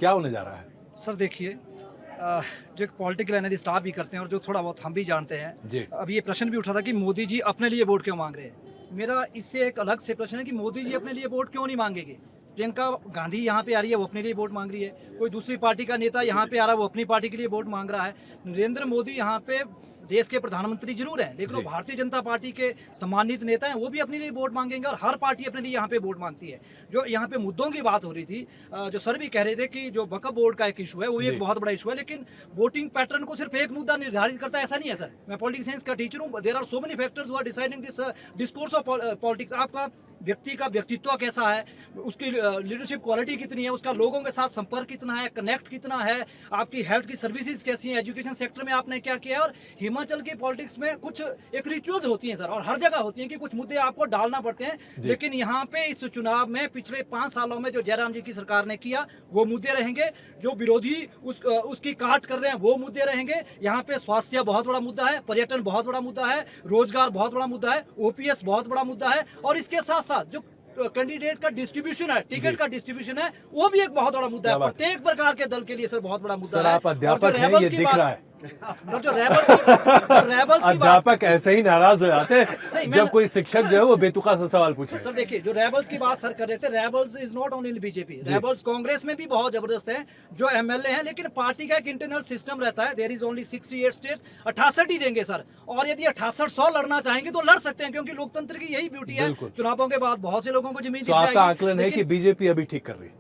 क्या होने जा रहा है? सर देखिए, जो एक पॉलिटिकल एनालिस्ट आप भी करते हैं और जो थोड़ा बहुत हम भी जानते हैं, अब ये प्रश्न भी उठा था कि मोदी जी अपने लिए वोट क्यों मांग रहे हैं। मेरा इससे एक अलग से प्रश्न है कि मोदी जी अपने लिए वोट क्यों नहीं मांगेंगे। प्रियंका गांधी यहाँ पे आ रही है, वो अपने लिए वोट मांग रही है। कोई दूसरी पार्टी का नेता यहाँ पे आ रहा है, वो अपनी पार्टी के लिए वोट मांग रहा है। नरेंद्र मोदी यहाँ पे देश के प्रधानमंत्री जरूर हैं, लेकिन वो भारतीय जनता पार्टी के सम्मानित नेता हैं, वो भी अपने लिए वोट मांगेंगे। और हर पार्टी अपने लिए यहाँ पे वोट मांगती है। जो यहाँ पे मुद्दों की बात हो रही थी, जो सर भी कह रहे थे कि जो वक्फ बोर्ड का एक इशू है, वो एक बहुत बड़ा इशू है, लेकिन वोटिंग पैटर्न को सिर्फ एक मुद्दा निर्धारित करता है ऐसा नहीं है सर। मैं पॉलिटिक्स साइंस का टीचर हूँ। There are so many factors who are deciding this discourse of politics. आपका व्यक्ति का व्यक्तित्व कैसा है, उसकी लीडरशिप क्वालिटी कितनी है, उसका लोगों के साथ संपर्क कितना है, कनेक्ट कितना है, आपकी हेल्थ की सर्विसेज कैसी हैं, एजुकेशन सेक्टर में आपने क्या किया है। और हिमाचल की पॉलिटिक्स में कुछ एक रिचुअल्स होती हैं सर, और हर जगह होती हैं कि कुछ मुद्दे आपको डालना पड़ते हैं। लेकिन यहाँ पे इस चुनाव में पिछले 5 सालों में जो जयराम जी की सरकार ने किया वो मुद्दे रहेंगे, जो विरोधी उसकी काट कर रहे हैं वो मुद्दे रहेंगे। यहाँ पे स्वास्थ्य बहुत बड़ा मुद्दा है, पर्यटन बहुत बड़ा मुद्दा है, रोजगार बहुत बड़ा मुद्दा है, ओपीएस बहुत बड़ा मुद्दा है, और इसके साथ साथ जो कैंडिडेट का डिस्ट्रीब्यूशन है, टिकट का डिस्ट्रीब्यूशन है, वो भी एक बहुत बड़ा मुद्दा है। प्रत्येक प्रकार के दल के लिए सर बहुत बड़ा मुद्दा है। सर आप अध्यापक हैं, ये दिख रहा है। सर जो रेबल्स की अध्यापक ऐसे ही नाराज हो जाते हैं जब कोई शिक्षक जो है वो बेतुका सा सवाल पूछे। सर देखिए, जो रेबल्स की बात सर कर रहे थे, rebels is not only BJP, rebels Congress में भी बहुत जबरदस्त है, जो एमएलए हैं। लेकिन पार्टी का एक इंटरनल सिस्टम रहता है। देयर इज ओनली 68 स्टेट्स, 68 ही देंगे सर। और यदि 68-100 लड़ना चाहेंगे तो लड़ सकते हैं, क्योंकि लोकतंत्र की यही ब्यूटी है। चुनावों के बाद बहुत से लोगों को जमीन दिख जाएगी। आपका आकलन है कि बीजेपी अभी ठीक कर रही है?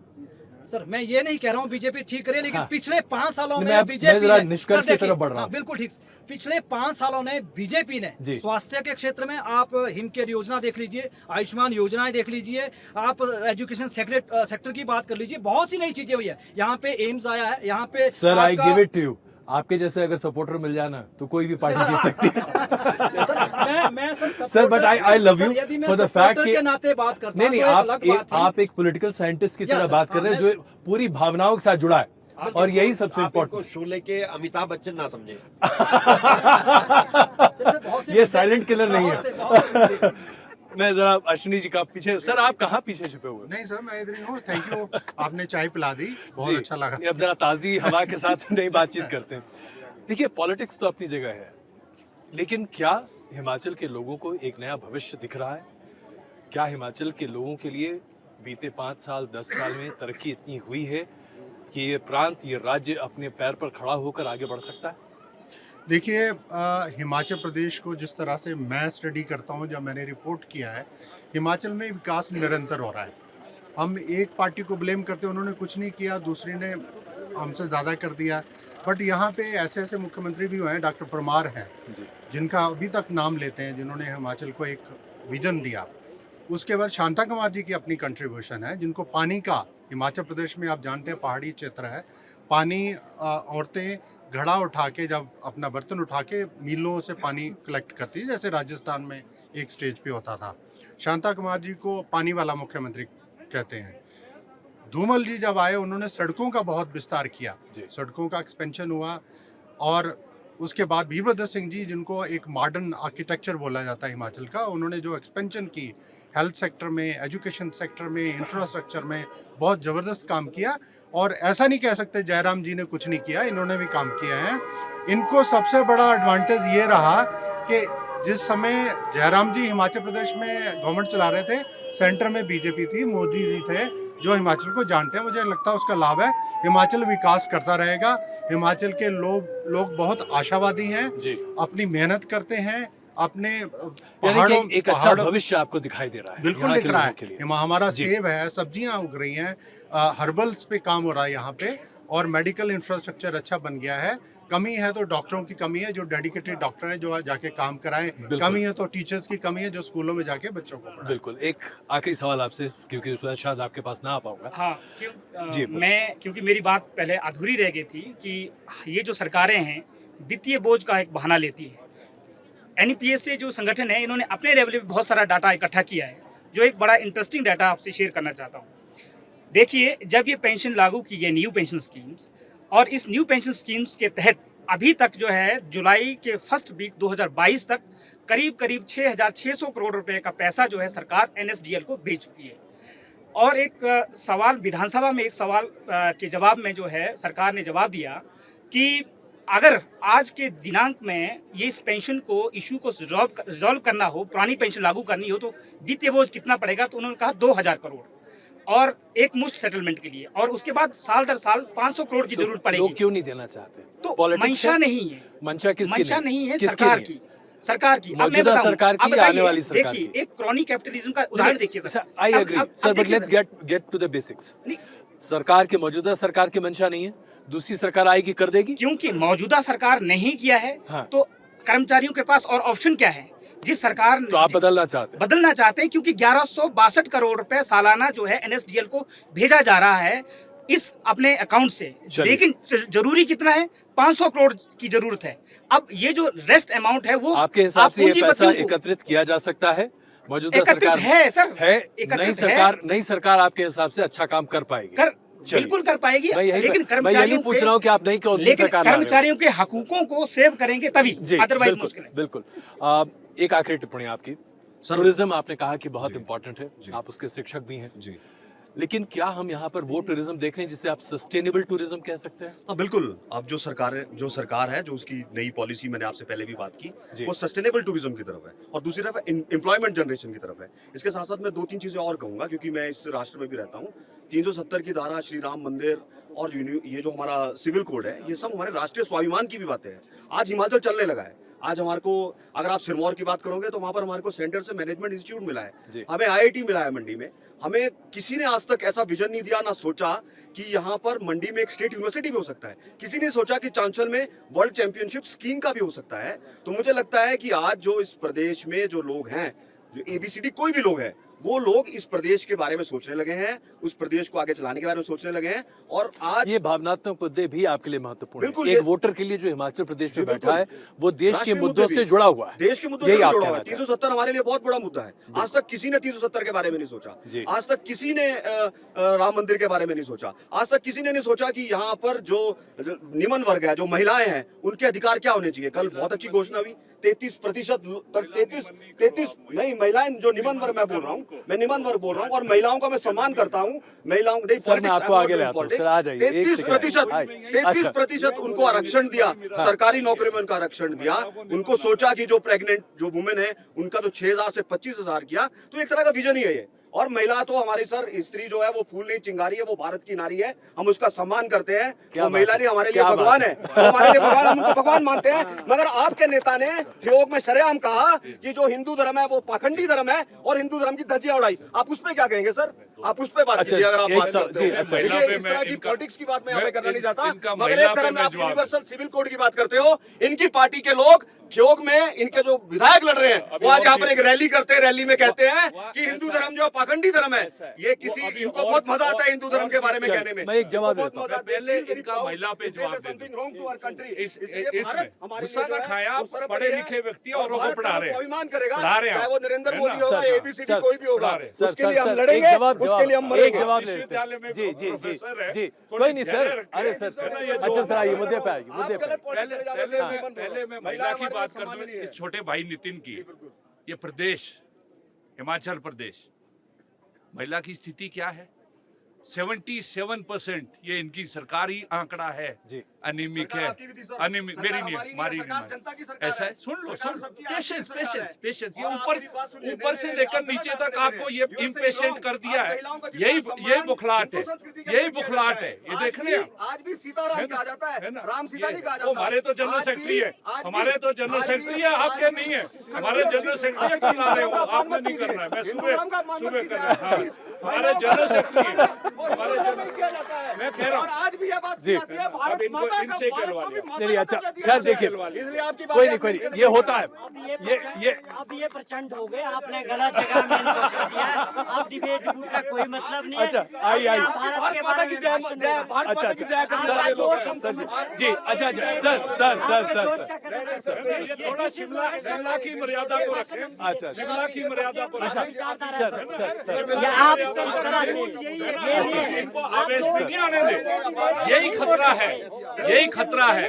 सर मैं ये नहीं कह रहा हूँ बीजेपी ठीक करे, लेकिन पिछले 5 सालों में बीजेपी निष्कर्ष की तरफ बढ़ रहा हूं। बिल्कुल ठीक। पिछले 5 सालों में बीजेपी ने स्वास्थ्य के क्षेत्र में आप हिमकेयर योजना देख लीजिए, आयुष्मान योजनाएं देख लीजिए, आप एजुकेशन सेक्टर की बात कर लीजिए, बहुत सी नई चीजें हुई है। यहाँ पे एम्स आया है, यहाँ पे sir I give it to you, आपके जैसे अगर सपोर्टर मिल जाए ना तो कोई भी पार्टी जीत सकती है। Sir but I love you for the fact कि के नाते बात करता नहीं आप एक पॉलिटिकल साइंटिस्ट की तरह बात कर रहे हैं जो पूरी भावनाओं के साथ जुड़ा है, और यही सबसे इम्पोर्टेंट। शोले के अमिताभ बच्चन ना समझे। ये साइलेंट किलर नहीं है। मैं जरा अश्विनी जी का पीछे, सर आप कहाँ पीछे छुपे हुए? नहीं सर, मैं इधर ही हूँ। थैंक यू, आपने चाय पिला दी, बहुत अच्छा लगा। अब जरा ताजी हवा के साथ नई बातचीत करते हैं। देखिए पॉलिटिक्स तो अपनी जगह है, लेकिन क्या हिमाचल के लोगों को एक नया भविष्य दिख रहा है? क्या हिमाचल के लोगों के लिए बीते 5 साल 10 साल में तरक्की इतनी हुई है कि ये प्रांत, ये राज्य अपने पैर पर खड़ा होकर आगे बढ़ सकता है? देखिए, हिमाचल प्रदेश को जिस तरह से मैं स्टडी करता हूँ, जब मैंने रिपोर्ट किया है, हिमाचल में विकास निरंतर हो रहा है। हम एक पार्टी को ब्लेम करते हैं, उन्होंने कुछ नहीं किया, दूसरी ने हमसे ज़्यादा कर दिया। बट यहाँ पे ऐसे ऐसे मुख्यमंत्री भी हुए हैं, डॉक्टर परमार हैं जिनका अभी तक नाम लेते हैं, जिन्होंने हिमाचल को एक विजन दिया। उसके बाद शांता कुमार जी की अपनी कंट्रीब्यूशन है, जिनको पानी का, हिमाचल प्रदेश में आप जानते हैं पहाड़ी क्षेत्र है, पानी औरतें घड़ा उठा के, जब अपना बर्तन उठा के मीलों से पानी कलेक्ट करती है, जैसे राजस्थान में एक स्टेज पे होता था। शांता कुमार जी को पानी वाला मुख्यमंत्री कहते हैं। धूमल जी जब आए, उन्होंने सड़कों का बहुत विस्तार किया, सड़कों का एक्सपेंशन हुआ। और उसके बाद वीरभद्र सिंह जी, जिनको एक मॉडर्न आर्किटेक्चर बोला जाता है हिमाचल का, उन्होंने जो एक्सपेंशन की हेल्थ सेक्टर में, एजुकेशन सेक्टर में, इंफ्रास्ट्रक्चर में, बहुत ज़बरदस्त काम किया। और ऐसा नहीं कह सकते जयराम जी ने कुछ नहीं किया, इन्होंने भी काम किया है। इनको सबसे बड़ा एडवांटेज ये रहा कि जिस समय जयराम जी हिमाचल प्रदेश में गवर्नमेंट चला रहे थे, सेंटर में बीजेपी थी, मोदी जी थे जो हिमाचल को जानते हैं। मुझे लगता है उसका लाभ है, हिमाचल विकास करता रहेगा। हिमाचल के लोग बहुत आशावादी हैं, अपनी मेहनत करते हैं, अपने यानी कि एक अच्छा भविष्य आपको दिखाई दे रहा है बिल्कुल यहाँ दिख के रहा लोगों के लिए। है। हमारा जी। सेब है, सब्जियां उग रही हैं, हर्बल्स पे काम हो रहा है यहाँ पे, और मेडिकल इंफ्रास्ट्रक्चर अच्छा बन गया है। कमी है तो डॉक्टरों की कमी है, जो डेडिकेटेड डॉक्टर हैं जो जाके काम कराएं। कमी है तो टीचर्स की कमी है, जो स्कूलों में जाके बच्चों को पढ़ाएं। बिल्कुल। एक आखिरी सवाल आपसे, क्योंकि उसके बाद शायद आपके पास ना आ पाऊंगा। हाँ, जी, क्योंकि मेरी बात पहले अधूरी रह गई थी कि ये जो सरकारें हैं वित्तीय बोझ का एक बहाना लेती है। एनपीएस से जो संगठन है, इन्होंने अपने लेवल पे बहुत सारा डाटा इकट्ठा किया है, जो एक बड़ा इंटरेस्टिंग डाटा आपसे शेयर करना चाहता हूँ। देखिए, जब ये पेंशन लागू की गई, न्यू पेंशन स्कीम्स, और इस न्यू पेंशन स्कीम्स के तहत अभी तक जो है जुलाई के फर्स्ट वीक 2022 तक करीब 6,600 करोड़ रुपए का पैसा जो है सरकार एनएसडीएल को भेज चुकी है। और एक सवाल विधानसभा में, एक सवाल के जवाब में जो है सरकार ने जवाब दिया कि अगर आज के दिनांक में ये इस पेंशन को इशू को रिजॉल्व करना हो, पुरानी पेंशन लागू करनी हो, तो वित्तीय बोझ कितना पड़ेगा, तो उन्होंने कहा 2,000 करोड़, और एक मुश्त सेटलमेंट के लिए, और उसके बाद साल दर साल 500 करोड़ की जरूरत पड़ेगी। लोग क्यों नहीं देना चाहते? तो Politics मंशा है? नहीं है, मंशा किसकी नहीं है, किसकी सरकार नहीं है? की, सरकार की। अब मैं मौजूदा बताऊं, सरकार अब की या आने वाली सरकार देखिए, की? एक क्रॉनिक कैपिटलिज्म का उदाहरण देखिए sir. I agree sir, but let's get to the basics. सरकार के, मौजूदा सरकार की मंशा नहीं है, दूसरी सरकार आएगी कर देगी। क्योंकि मौजूदा सरकार नहीं किया है, हाँ। तो कर्मचारियों के पास और ऑप्शन क्या है? जिस सरकार तो आप बदलना चाहते हैं? क्योंकि 1162 करोड़ रुपए सालाना जो है एनएसडीएल को भेजा जा रहा है इस अपने अकाउंट से, लेकिन जरूरी कितना है? 500 करोड़ की जरूरत है। अब ये जो रेस्ट अमाउंट है वो आपके हिसाब से ये पैसा एकत्रित किया जा सकता है? मौजूदा सरकार है सर, नई सरकार आपके हिसाब से अच्छा काम कर पाएगी? बिल्कुल कर पाएगी, लेकिन मैं यही पूछ रहा हूँ कि आप नहीं कौन सी सरकार, कर्मचारियों के हकूकों को सेव करेंगे तभी, अदरवाइज मुश्किल है। बिल्कुल। एक आखिरी टिप्पणी आपकी। टूरिज्म आपने कहा कि बहुत इंपॉर्टेंट है, आप उसके शिक्षक भी हैं जी, लेकिन क्या हम यहाँ पर वो टूरिज्म देख रहे हैं जिसे आप सस्टेनेबल टूरिज्म कह सकते हैं? हाँ बिल्कुल। अब जो सरकार है, जो उसकी नई पॉलिसी, मैंने आपसे पहले भी बात की, वो सस्टेनेबल टूरिज्म की तरफ है, और दूसरी तरफ एम्प्लॉयमेंट जनरेशन की तरफ है। इसके साथ साथ मैं 2-3 चीजें और कहूंगा, क्योंकि मैं इस राष्ट्र में भी रहता हूँ। 370 की धारा, श्री राम मंदिर, और ये जो हमारा सिविल कोड है, ये सब हमारे राष्ट्रीय स्वाभिमान की भी बातें हैं। आज हिमाचल चलने लगा है। आज हमारे को, अगर आप सिरमौर की बात करोगे तो वहां पर हमारे को सेंटर से मैनेजमेंट इंस्टीट्यूट मिला है, हमें आईआईटी मिला है मंडी में। हमें किसी ने आज तक ऐसा विजन नहीं दिया, ना सोचा कि यहाँ पर मंडी में एक स्टेट यूनिवर्सिटी भी हो सकता है। किसी ने सोचा कि चांचल में वर्ल्ड चैंपियनशिप स्कीइंग का भी हो सकता है। तो मुझे लगता है कि आज जो इस प्रदेश में जो लोग हैं, जो एबीसीडी कोई भी लोग हैं, वो लोग इस प्रदेश के बारे में सोचने लगे हैं, उस प्रदेश को आगे चलाने के बारे में सोचने लगे हैं। और आज ये भावनात्मक मुद्दे भी आपके लिए महत्वपूर्ण बिल्कुल, है। एक वोटर के लिए जो हिमाचल प्रदेश में बैठा है, वो देश के मुद्दों से जुड़ा हुआ है। देश के मुद्दों से जुड़ा हुआ है। 370 हमारे लिए बहुत बड़ा मुद्दा है। आज तक किसी ने 370 के बारे में नहीं सोचा। आज तक किसी ने राम मंदिर के बारे में नहीं सोचा। आज तक किसी ने नहीं सोचा कि यहाँ पर जो निम्न वर्ग है, जो महिलाएं हैं, उनके अधिकार क्या होने चाहिए। कल बहुत अच्छी घोषणा हुई, 33% नहीं, महिलाएं जो निम्न वर्ग, मैं बोल रहा हूँ, मैं निम्न वर्ग बोल रहा हूँ, और महिलाओं का मैं सम्मान करता हूँ। महिलाओं नहीं, सर मैं आपको आगे ले आता हूं, सर आ जाइए। 33% उनको आरक्षण दिया, सरकारी नौकरी में उनका आरक्षण दिया। उनको सोचा कि जो प्रेग्नेंट जो वुमेन है, उनका जो 6,000 से 25,000 किया, तो एक तरह का विजन ही है ये। और महिला तो हमारी सर, स्त्री जो है वो फूल नहीं चिंगारी है, वो भारत की नारी है, हम उसका सम्मान करते हैं। वो महिला नहीं, हमारे लिए भगवान है, हमारे लिए भगवान, हम उनको भगवान मानते हैं। मगर आपके नेता ने ठियोग में शरेआम कहा कि जो हिंदू धर्म है वो पाखंडी धर्म है, और हिंदू धर्म की धज्जियां उड़ाई। आप उस पर क्या कहेंगे सर? आप उस पर बात कीजिए अगर आप बात करते हैं। देखिए, इस तरह की पॉलिटिक्स की बात मैं यहाँ पे करना नहीं चाहता, मगर एक धर्म में आप यूनिवर्सल सिविल कोड की बात करते हो। इनकी पार्टी के लोग ठियोग में, इनके जो विधायक लड़ रहे हैं, वो आज यहाँ पर एक रैली करते हैं, रैली में कहते हैं कि हिंदू धर्म जो पाखंडी धर्म है। ये किसी, इनको बहुत मजा आता है हिंदू धर्म के बारे में कहने में। मैं एक जवाब देता हूं। पहले इनका महिला पे जवाब गुस्सा न खाया, पढ़े लिखे व्यक्ति और लोगों को पढ़ा रहे हैं, चाहे वो नरेंद्र मोदी होगा, एबीसीडी कोई भी होगा, सर, उसके लिए हम सर, लड़ेंगे, उसके लिए हम एक मरेंगे। जवाब ले लेते हैं। जी कोई नहीं सर, अरे सर, अच्छा सर आइए मुद्दे पे आइए, मुद्दे पे। पहले मैं महिला की बात कर दूं, इस छोटे भाई नितिन की। ये प्रदेश, हिमाचल प्रदेश, महिला की स्थिति क्या है? 77% ये इनकी सरकारी आंकड़ा है जी। अनिमिक है। अनिमिक मेरी नहीं है, हमारी नहीं है। ऐसा है, सुन लो, पेशेंस पेशेंस पेशेंस। ये ऊपर से लेकर नीचे तक आपको ये इम्पेशेंट कर दिया है। यही बुखलाहट है, यही बुखलाहट है। ये देख रहे हैं आज भी सीताराम कहा जाता है, राम सीता नहीं कहा जाता। हमारे तो जनरल सेक्रेटरी है, हमारे तो जनरल सेक्रेटरी है, आपके नहीं है। हमारे जनरल सेक्रेटरी कर ला रहे हो, आपने नहीं करना है। मैं सुबह कर रहा हूँ। हमारे जनरल सेक्रेटरी है, हमारे मैं कह रहा हूँ। आज भी ये बात जी। आती है, भारत इनको माता इनसे का कहलवा भारत को भी लिया। माता नहीं का अच्छा, दर्जा दिया खैर है। देखिए, इसलिए आपकी बात कोई नहीं, ये होता है। ये अब ये प्रचंड हो गए, आपने गलत जगह में इनको कर दिया है। अब डिबेट डिबूट का कोई मतलब नहीं है। अच्छा, आई अब भारत के बारे में भाषण देगा। अच्छा सर जी, अच्छा सर ये थोड़ा शिमला की मर्यादा को रखें। अच्छा शिमला की मर्यादा को अच्छा रखें। सर या आप इस तरह से इनको आवेश में नहीं आने दे। यही खतरा है।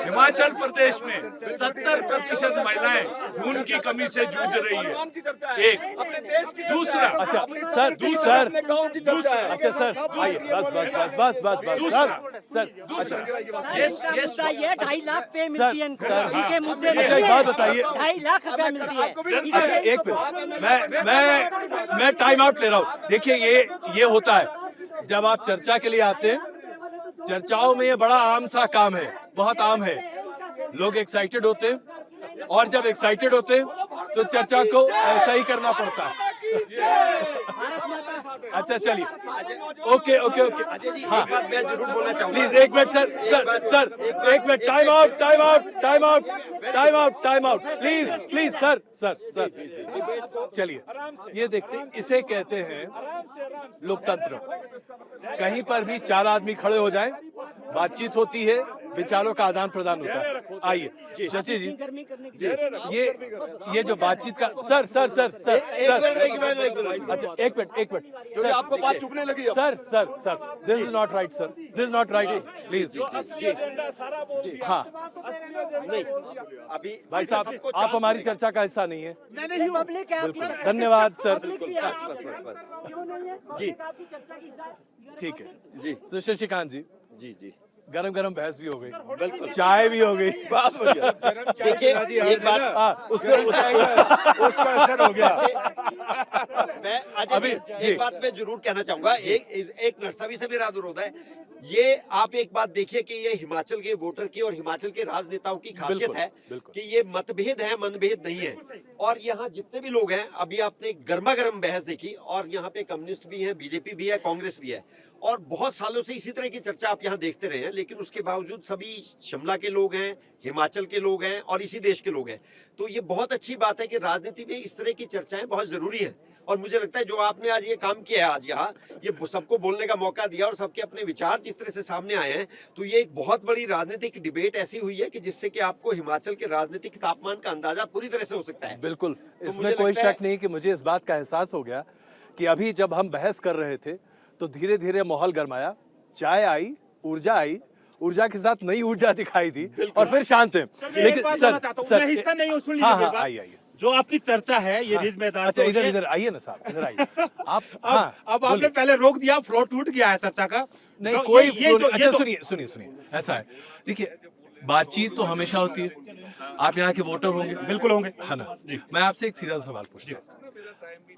हिमाचल प्रदेश में 77% महिलाएं खून की कमी से जूझ रही है। एक अपने देश की दूसरा, अच्छा सर अपने गांव की चर्चा है। अच्छा सर आइए, बस सर मुद्दा ये 2.5 लाख पे मिलती है इनको। सर, इनके मुद्दे अच्छा एक बात बताइए। 2.5 लाख रुपया मिलती है। अच्छा एक मिनट, मैं टाइम आउट ले रहा हूँ। देखिए ये होता है जब आप चर्चा के लिए आते हैं। चर्चाओं में ये बड़ा आम सा काम है, बहुत आम है। लोग एक्साइटेड होते हैं और जब एक्साइटेड होते हैं तो चर्चा को ऐसा ही करना पड़ता है। अच्छा चलिए, ओके हाँ, एक बात मैं जरूर बोलना चाहूंगा। प्लीज एक मिनट सर एक minute, time out please sir चलिए, ये देखते हैं, इसे कहते हैं लोकतंत्र। कहीं पर भी 4 आदमी खड़े हो जाएं, बातचीत होती है, विचारों का आदान प्रदान होता है। आइए शशि जी, ये जो बातचीत का सर अच्छा एक मिनट आपको बात चुभने लगी अब। Sir this is not right sir, this is not right please. हाँ नहीं, अभी भाई साहब, आप हमारी चर्चा का हिस्सा नहीं है। पब्लिक है, बिल्कुल, धन्यवाद सर। बस जी ठीक है जी तो शशिकांत जी, जी गरम बहस भी हो गई, बिल्कुल, चाय भी हो गई। बहुत बढ़िया। देखिए एक बात हाँ, उसका असर हो गया। मैं अजय अभी जी, जी। एक बात मैं जरूर कहना चाहूंगा। एक मिनट, सभी से मेरा अनुरोध है। ये आप एक बात देखिए कि ये हिमाचल के वोटर की और हिमाचल के राजनेताओं की खासियत है बिल्कुल। कि ये मतभेद है, मनभेद नहीं है। और यहाँ जितने भी लोग हैं, अभी आपने गर्मा गर्म बहस देखी, और यहाँ पे कम्युनिस्ट भी है, बीजेपी भी है, कांग्रेस भी है, और बहुत सालों से इसी तरह की चर्चा आप यहाँ देखते रहे हैं। लेकिन उसके बावजूद सभी शिमला के लोग हैं, हिमाचल के लोग हैं और इसी देश के लोग हैं। तो ये बहुत अच्छी बात है कि राजनीति में इस तरह की चर्चाएं बहुत जरूरी है। और मुझे लगता है जो आपने आज ये काम किया है, आज यहाँ ये सबको बोलने का मौका दिया और सबके अपने विचार जिस तरह से सामने आए हैं, तो ये एक बहुत बड़ी राजनीतिक डिबेट ऐसी हुई है कि जिससे कि आपको हिमाचल के राजनीतिक तापमान का अंदाजा पूरी तरह से हो सकता है। बिल्कुल, तो इसमें मुझे कोई लगता है- शक नहीं कि मुझे इस बात का एहसास हो गया कि अभी जब हम बहस कर रहे थे तो धीरे धीरे माहौल गर्माया, चाय आई, ऊर्जा के साथ नई ऊर्जा दिखाई दी और फिर शांत है। लेकिन सर हिस्सा नहीं हूँ, सुन हाँ लीजिए। आइए जो आपकी चर्चा है, ये रिज मैदान अच्छा पे हुई है। इधर आइए ना साहब, इधर आइए आप। हाँ, अब आपने बोलिए। पहले रोक दिया, फ्लो टूट गया है चर्चा का। नहीं तो कोई ये जो सुनिए ऐसा है, देखिए बातचीत तो हमेशा होती है। आप यहाँ के वोटर होंगे, बिल्कुल होंगे, है ना जी। मैं आपसे एक सीधा सवाल पूछता हूँ,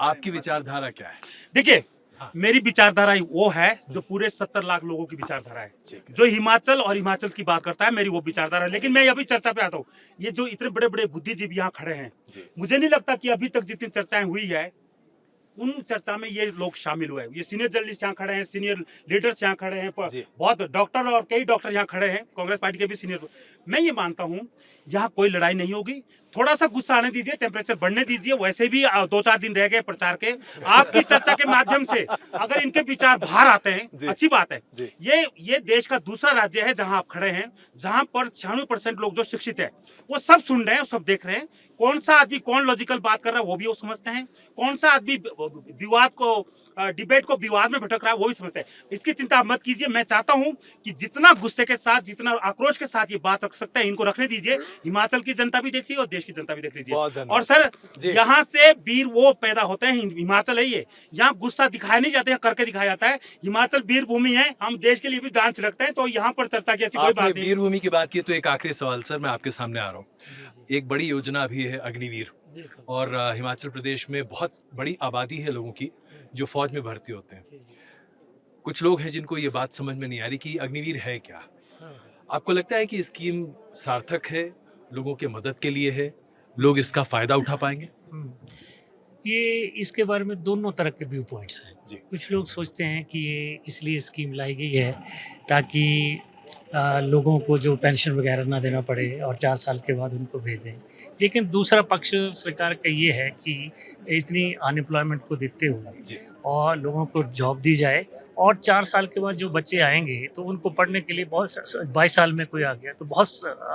आपकी विचारधारा क्या है? देखिए मेरी विचारधारा वो है जो पूरे 70 लाख लोगों की विचारधारा है, जो हिमाचल और हिमाचल की बात करता है, मेरी वो विचारधारा है। लेकिन मैं अभी चर्चा पे आता हूँ। ये जो इतने बड़े बड़े बुद्धिजीवी यहाँ खड़े हैं, मुझे नहीं लगता कि अभी तक जितनी चर्चाएं हुई है उन चर्चा में ये लोग शामिल हुए। ये सीनियर जर्नलिस्ट यहाँ खड़े हैं, सीनियर लीडर्स यहाँ खड़े हैं, बहुत डॉक्टर और कई डॉक्टर यहाँ खड़े हैं, कांग्रेस पार्टी के भी सीनियर। मैं ये मानता हूँ यहाँ कोई लड़ाई नहीं होगी। थोड़ा सा गुस्सा आने दीजिए, टेम्परेचर बढ़ने दीजिए। वैसे भी 2-4 दिन रह गए प्रचार के। आपकी चर्चा के माध्यम से अगर इनके विचार बाहर आते हैं, अच्छी बात है। ये देश का दूसरा राज्य है जहां आप खड़े हैं, जहां पर 96% लोग जो शिक्षित है वो सब सुन रहे हैं, सब देख रहे हैं। कौन सा आदमी कौन लॉजिकल बात कर रहा है वो भी वो समझते हैं। कौन सा आदमी विवाद को डिबेट को विवाद में भटक रहा है वो भी समझते हैं। इसकी चिंता आप मत कीजिए। मैं चाहता हूं कि जितना गुस्से के साथ, जितना आक्रोश के साथ ये बात रख सकते हैं, इनको रखने दीजिए। हिमाचल की जनता भी देख रही है और देश की जनता भी देख लीजिए। और सर, यहाँ से वीर वो पैदा होते हैं, हिमाचल है ये, यहाँ गुस्सा दिखाया नहीं जाता है, करके दिखाया जाता है। हिमाचल वीर भूमि है, हम देश के लिए भी जान छिड़कते हैं, तो यहाँ पर चर्चा की ऐसी कोई बात नहीं। वीर भूमि की बात की तो एक आखिरी सवाल सर, मैं आपके सामने आ रहा हूँ। एक बड़ी योजना भी है अग्निवीर, और हिमाचल प्रदेश में बहुत बड़ी आबादी है लोगों की जो फौज में भर्ती होते हैं। कुछ लोग हैं जिनको ये बात समझ में नहीं आ रही कि अग्निवीर है क्या। आपको लगता है कि स्कीम सार्थक है, लोगों के मदद के लिए है, लोग इसका फायदा उठा पाएंगे? ये इसके बारे में दोनों तरह के व्यू पॉइंट्स हैं। जी। कुछ लोग सोचते हैं कि ये इसलिए स्कीम लाई गई है ताकि लोगों को जो पेंशन वगैरह ना देना पड़े और 4 साल के बाद उनको भेज दें। लेकिन दूसरा पक्ष सरकार का ये है कि इतनी अनएम्प्लॉयमेंट को देखते हुए और लोगों को जॉब दी जाए, और 4 साल के बाद जो बच्चे आएंगे तो उनको पढ़ने के लिए बहुत 22 साल में कोई आ गया तो बहुत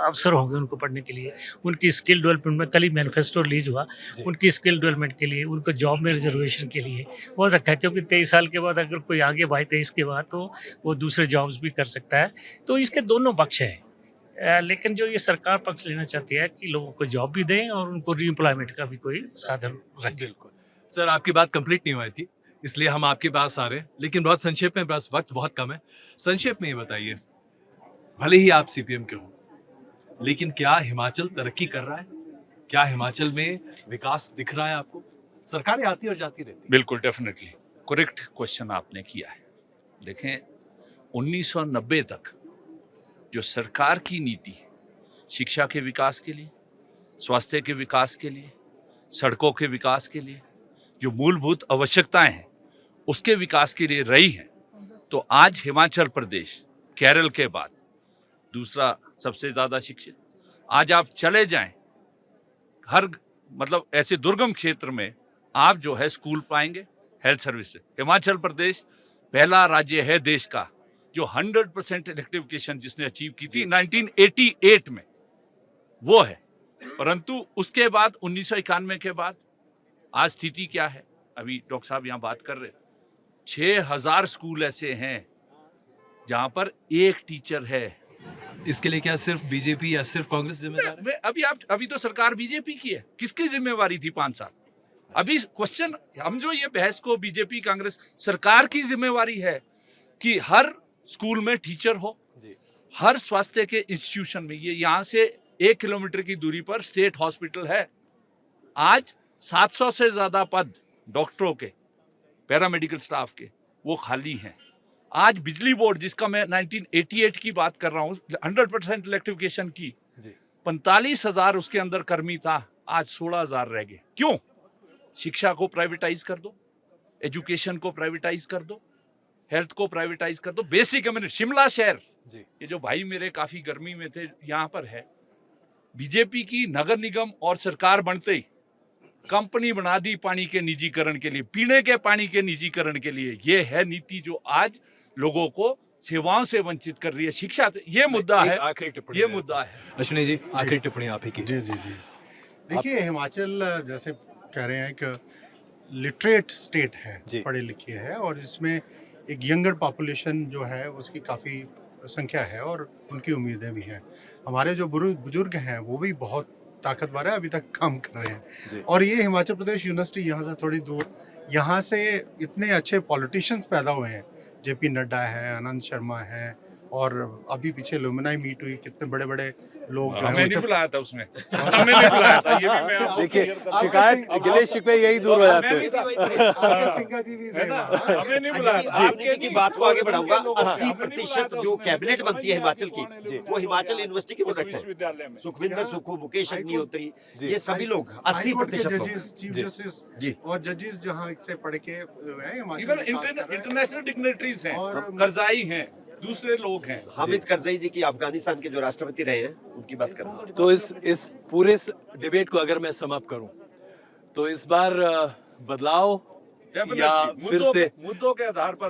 अवसर होंगे उनको पढ़ने के लिए, उनकी स्किल डेवलपमेंट में। कल ही मैनिफेस्टो रिलीज हुआ, उनकी स्किल डेवलपमेंट के लिए, उनको जॉब में रिजर्वेशन के लिए बहुत रखा है, क्योंकि 23 साल के बाद अगर कोई आगे 22-23 के बाद तो वो दूसरे जॉब्स भी कर सकता है। तो इसके दोनों पक्ष हैं, लेकिन जो ये सरकार पक्ष लेना चाहती है कि लोगों को जॉब भी दें और उनको रीएम्प्लॉयमेंट का भी कोई साधन रखें। बिल्कुल सर, आपकी बात कंप्लीट नहीं हुई थी इसलिए हम आपके पास आ रहे हैं, लेकिन बहुत संक्षेप में, बस वक्त बहुत कम है। संक्षेप में ये बताइए, भले ही आप सीपीएम के हो, लेकिन क्या हिमाचल तरक्की कर रहा है? क्या हिमाचल में विकास दिख रहा है आपको? सरकारें आती और जाती रहती। बिल्कुल, डेफिनेटली करेक्ट क्वेश्चन आपने किया है। देखें, 1990 तक जो सरकार की नीति शिक्षा के विकास के लिए, स्वास्थ्य के विकास के लिए, सड़कों के विकास के लिए, जो मूलभूत आवश्यकताएं हैं उसके विकास के लिए रही है, तो आज हिमाचल प्रदेश केरल के बाद दूसरा सबसे ज्यादा शिक्षित। आज आप चले जाएं, हर मतलब ऐसे दुर्गम क्षेत्र में आप जो है स्कूल पाएंगे, हेल्थ सर्विस। हिमाचल प्रदेश पहला राज्य है देश का जो 100% इलेक्ट्रिफिकेशन जिसने अचीव की थी 1988 में, वो है। परंतु उसके बाद 1991 के बाद आज स्थिति क्या है? अभी डॉक्टर साहब यहाँ बात कर रहे, 6000 स्कूल ऐसे हैं जहां पर एक टीचर है। इसके लिए क्या सिर्फ बीजेपी या सिर्फ कांग्रेस जिम्मेदार है? अभी तो सरकार बीजेपी की है, किसकी जिम्मेवारी थी 5 साल? अभी क्वेश्चन, हम जो ये बहस को बीजेपी कांग्रेस, सरकार की जिम्मेवारी है कि हर स्कूल में टीचर हो, हर स्वास्थ्य के इंस्टीट्यूशन में। ये यहाँ से 1 किलोमीटर की दूरी पर स्टेट हॉस्पिटल है। आज 700 से ज्यादा पद डॉक्टरों के, पैरामेडिकल स्टाफ के, वो खाली हैं। आज बिजली बोर्ड, जिसका मैं 1988 की बात कर रहा हूँ, 100% इलेक्ट्रिफिकेशन की, 45,000 उसके अंदर कर्मी था, आज 16,000 रह गए। क्यों? शिक्षा को प्राइवेटाइज कर दो, एजुकेशन को प्राइवेटाइज कर दो, हेल्थ को प्राइवेटाइज कर दो, बेसिक कम्युनिटी। शिमला शहर, ये जो भाई मेरे काफी गर्मी में थे, यहाँ पर है बीजेपी की नगर निगम और सरकार बनते ही कंपनी बना दी पानी के निजीकरण के लिए, पीने के पानी के निजीकरण के लिए। ये है नीति जो आज लोगों को सेवाओं से वंचित कर रही है। शिक्षा, ये मुद्दा है, आखिरी टिप्पणी, ये मुद्दा है। अश्विनी जी, आखिरी टिप्पणी आप ही की। जी जी जी देखिए, हिमाचल जैसे कह रहे हैं कि लिटरेट स्टेट है, पढ़े लिखे है, और इसमें एक यंगर पॉपुलेशन जो है उसकी काफ़ी संख्या है और उनकी उम्मीदें भी हैं। हमारे जो बुजुर्ग हैं वो भी बहुत ताकतवर है, अभी तक काम कर रहे हैं। और ये हिमाचल प्रदेश यूनिवर्सिटी यहाँ से थोड़ी दूर, यहाँ से इतने अच्छे पॉलिटिशियंस पैदा हुए हैं। जेपी नड्डा है, आनंद शर्मा है, और अभी पीछे लुमिनाई मीट हुई, कितने बड़े बड़े लोग। हमें नहीं बुलाया था उसमें, हमें नहीं बुलाया था। ये भी मैं देखिए, शिकायत, गिले शिकवे यही दूर हो जाते हैं। हमें नहीं बुलाया। आपके की बात को आगे बढ़ाऊंगा। 80% जो कैबिनेट बनती है हिमाचल की, वो हिमाचल यूनिवर्सिटी की प्रोडक्ट है। सुखविंदर सुक्खू, मुकेश अग्निहोत्री, ये सभी लोग 80% चीफ जस्टिस और जजेस जहाँ से पढ़ के इंटरनेशनल डिग्नेटरीज हैं, करजाई हैं, दूसरे लोग हैं। हामिद करजई जी की अफगानिस्तान के जो राष्ट्रपति रहे हैं, उनकी बात कर रहा हूं। तो इस पूरे डिबेट को अगर मैं समाप्त करूं, तो इस बार बदलाव या फिर से मुद्दों के आधार पर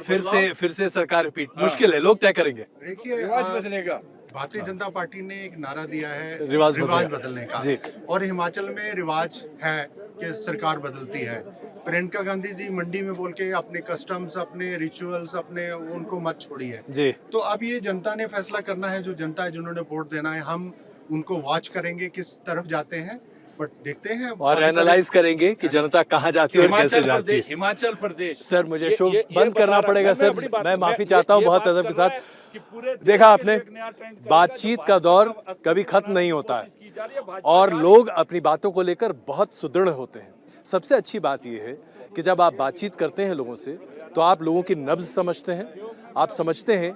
फिर से सरकार रिपीट मुश्किल है, लोग तय करेंगे। देखिए, रिवाज बदलेगा। भारतीय जनता पार्टी ने एक नारा दिया है रिवाज बदलने का, और हिमाचल में रिवाज है कि सरकार बदलती है। प्रियंका गांधी जी मंडी में बोल के अपने कस्टम्स, अपने रिचुअल्स, अपने उनको मत छोड़िए। जी। तो अब ये जनता ने फैसला करना है, जो जनता है जिन्होंने वोट देना है, हम उनको वॉच करेंगे किस तरफ जाते हैं, बट देखते हैं और एनालाइज करेंगे कि जनता कहाँ जाती है और कैसे जाती है। हिमाचल प्रदेश सर मुझे शो बंद करना पड़ेगा सर, मैं माफी चाहता हूँ बहुत अदब के साथ। देखा आपने, बातचीत का दौर कभी खत्म नहीं होता है और लोग अपनी बातों को लेकर बहुत सुदृढ़ होते हैं। सबसे अच्छी बात यह है कि जब आप बातचीत करते हैं लोगों से तो आप लोगों की नब्ज समझते हैं, आप समझते हैं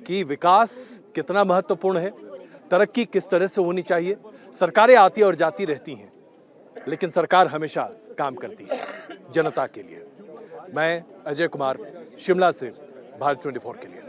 कि विकास कितना महत्वपूर्ण है, तरक्की किस तरह से होनी चाहिए। सरकारें आती और जाती रहती हैं लेकिन सरकार हमेशा काम करती है जनता के लिए। मैं अजय कुमार, शिमला से, भारत 24 के लिए।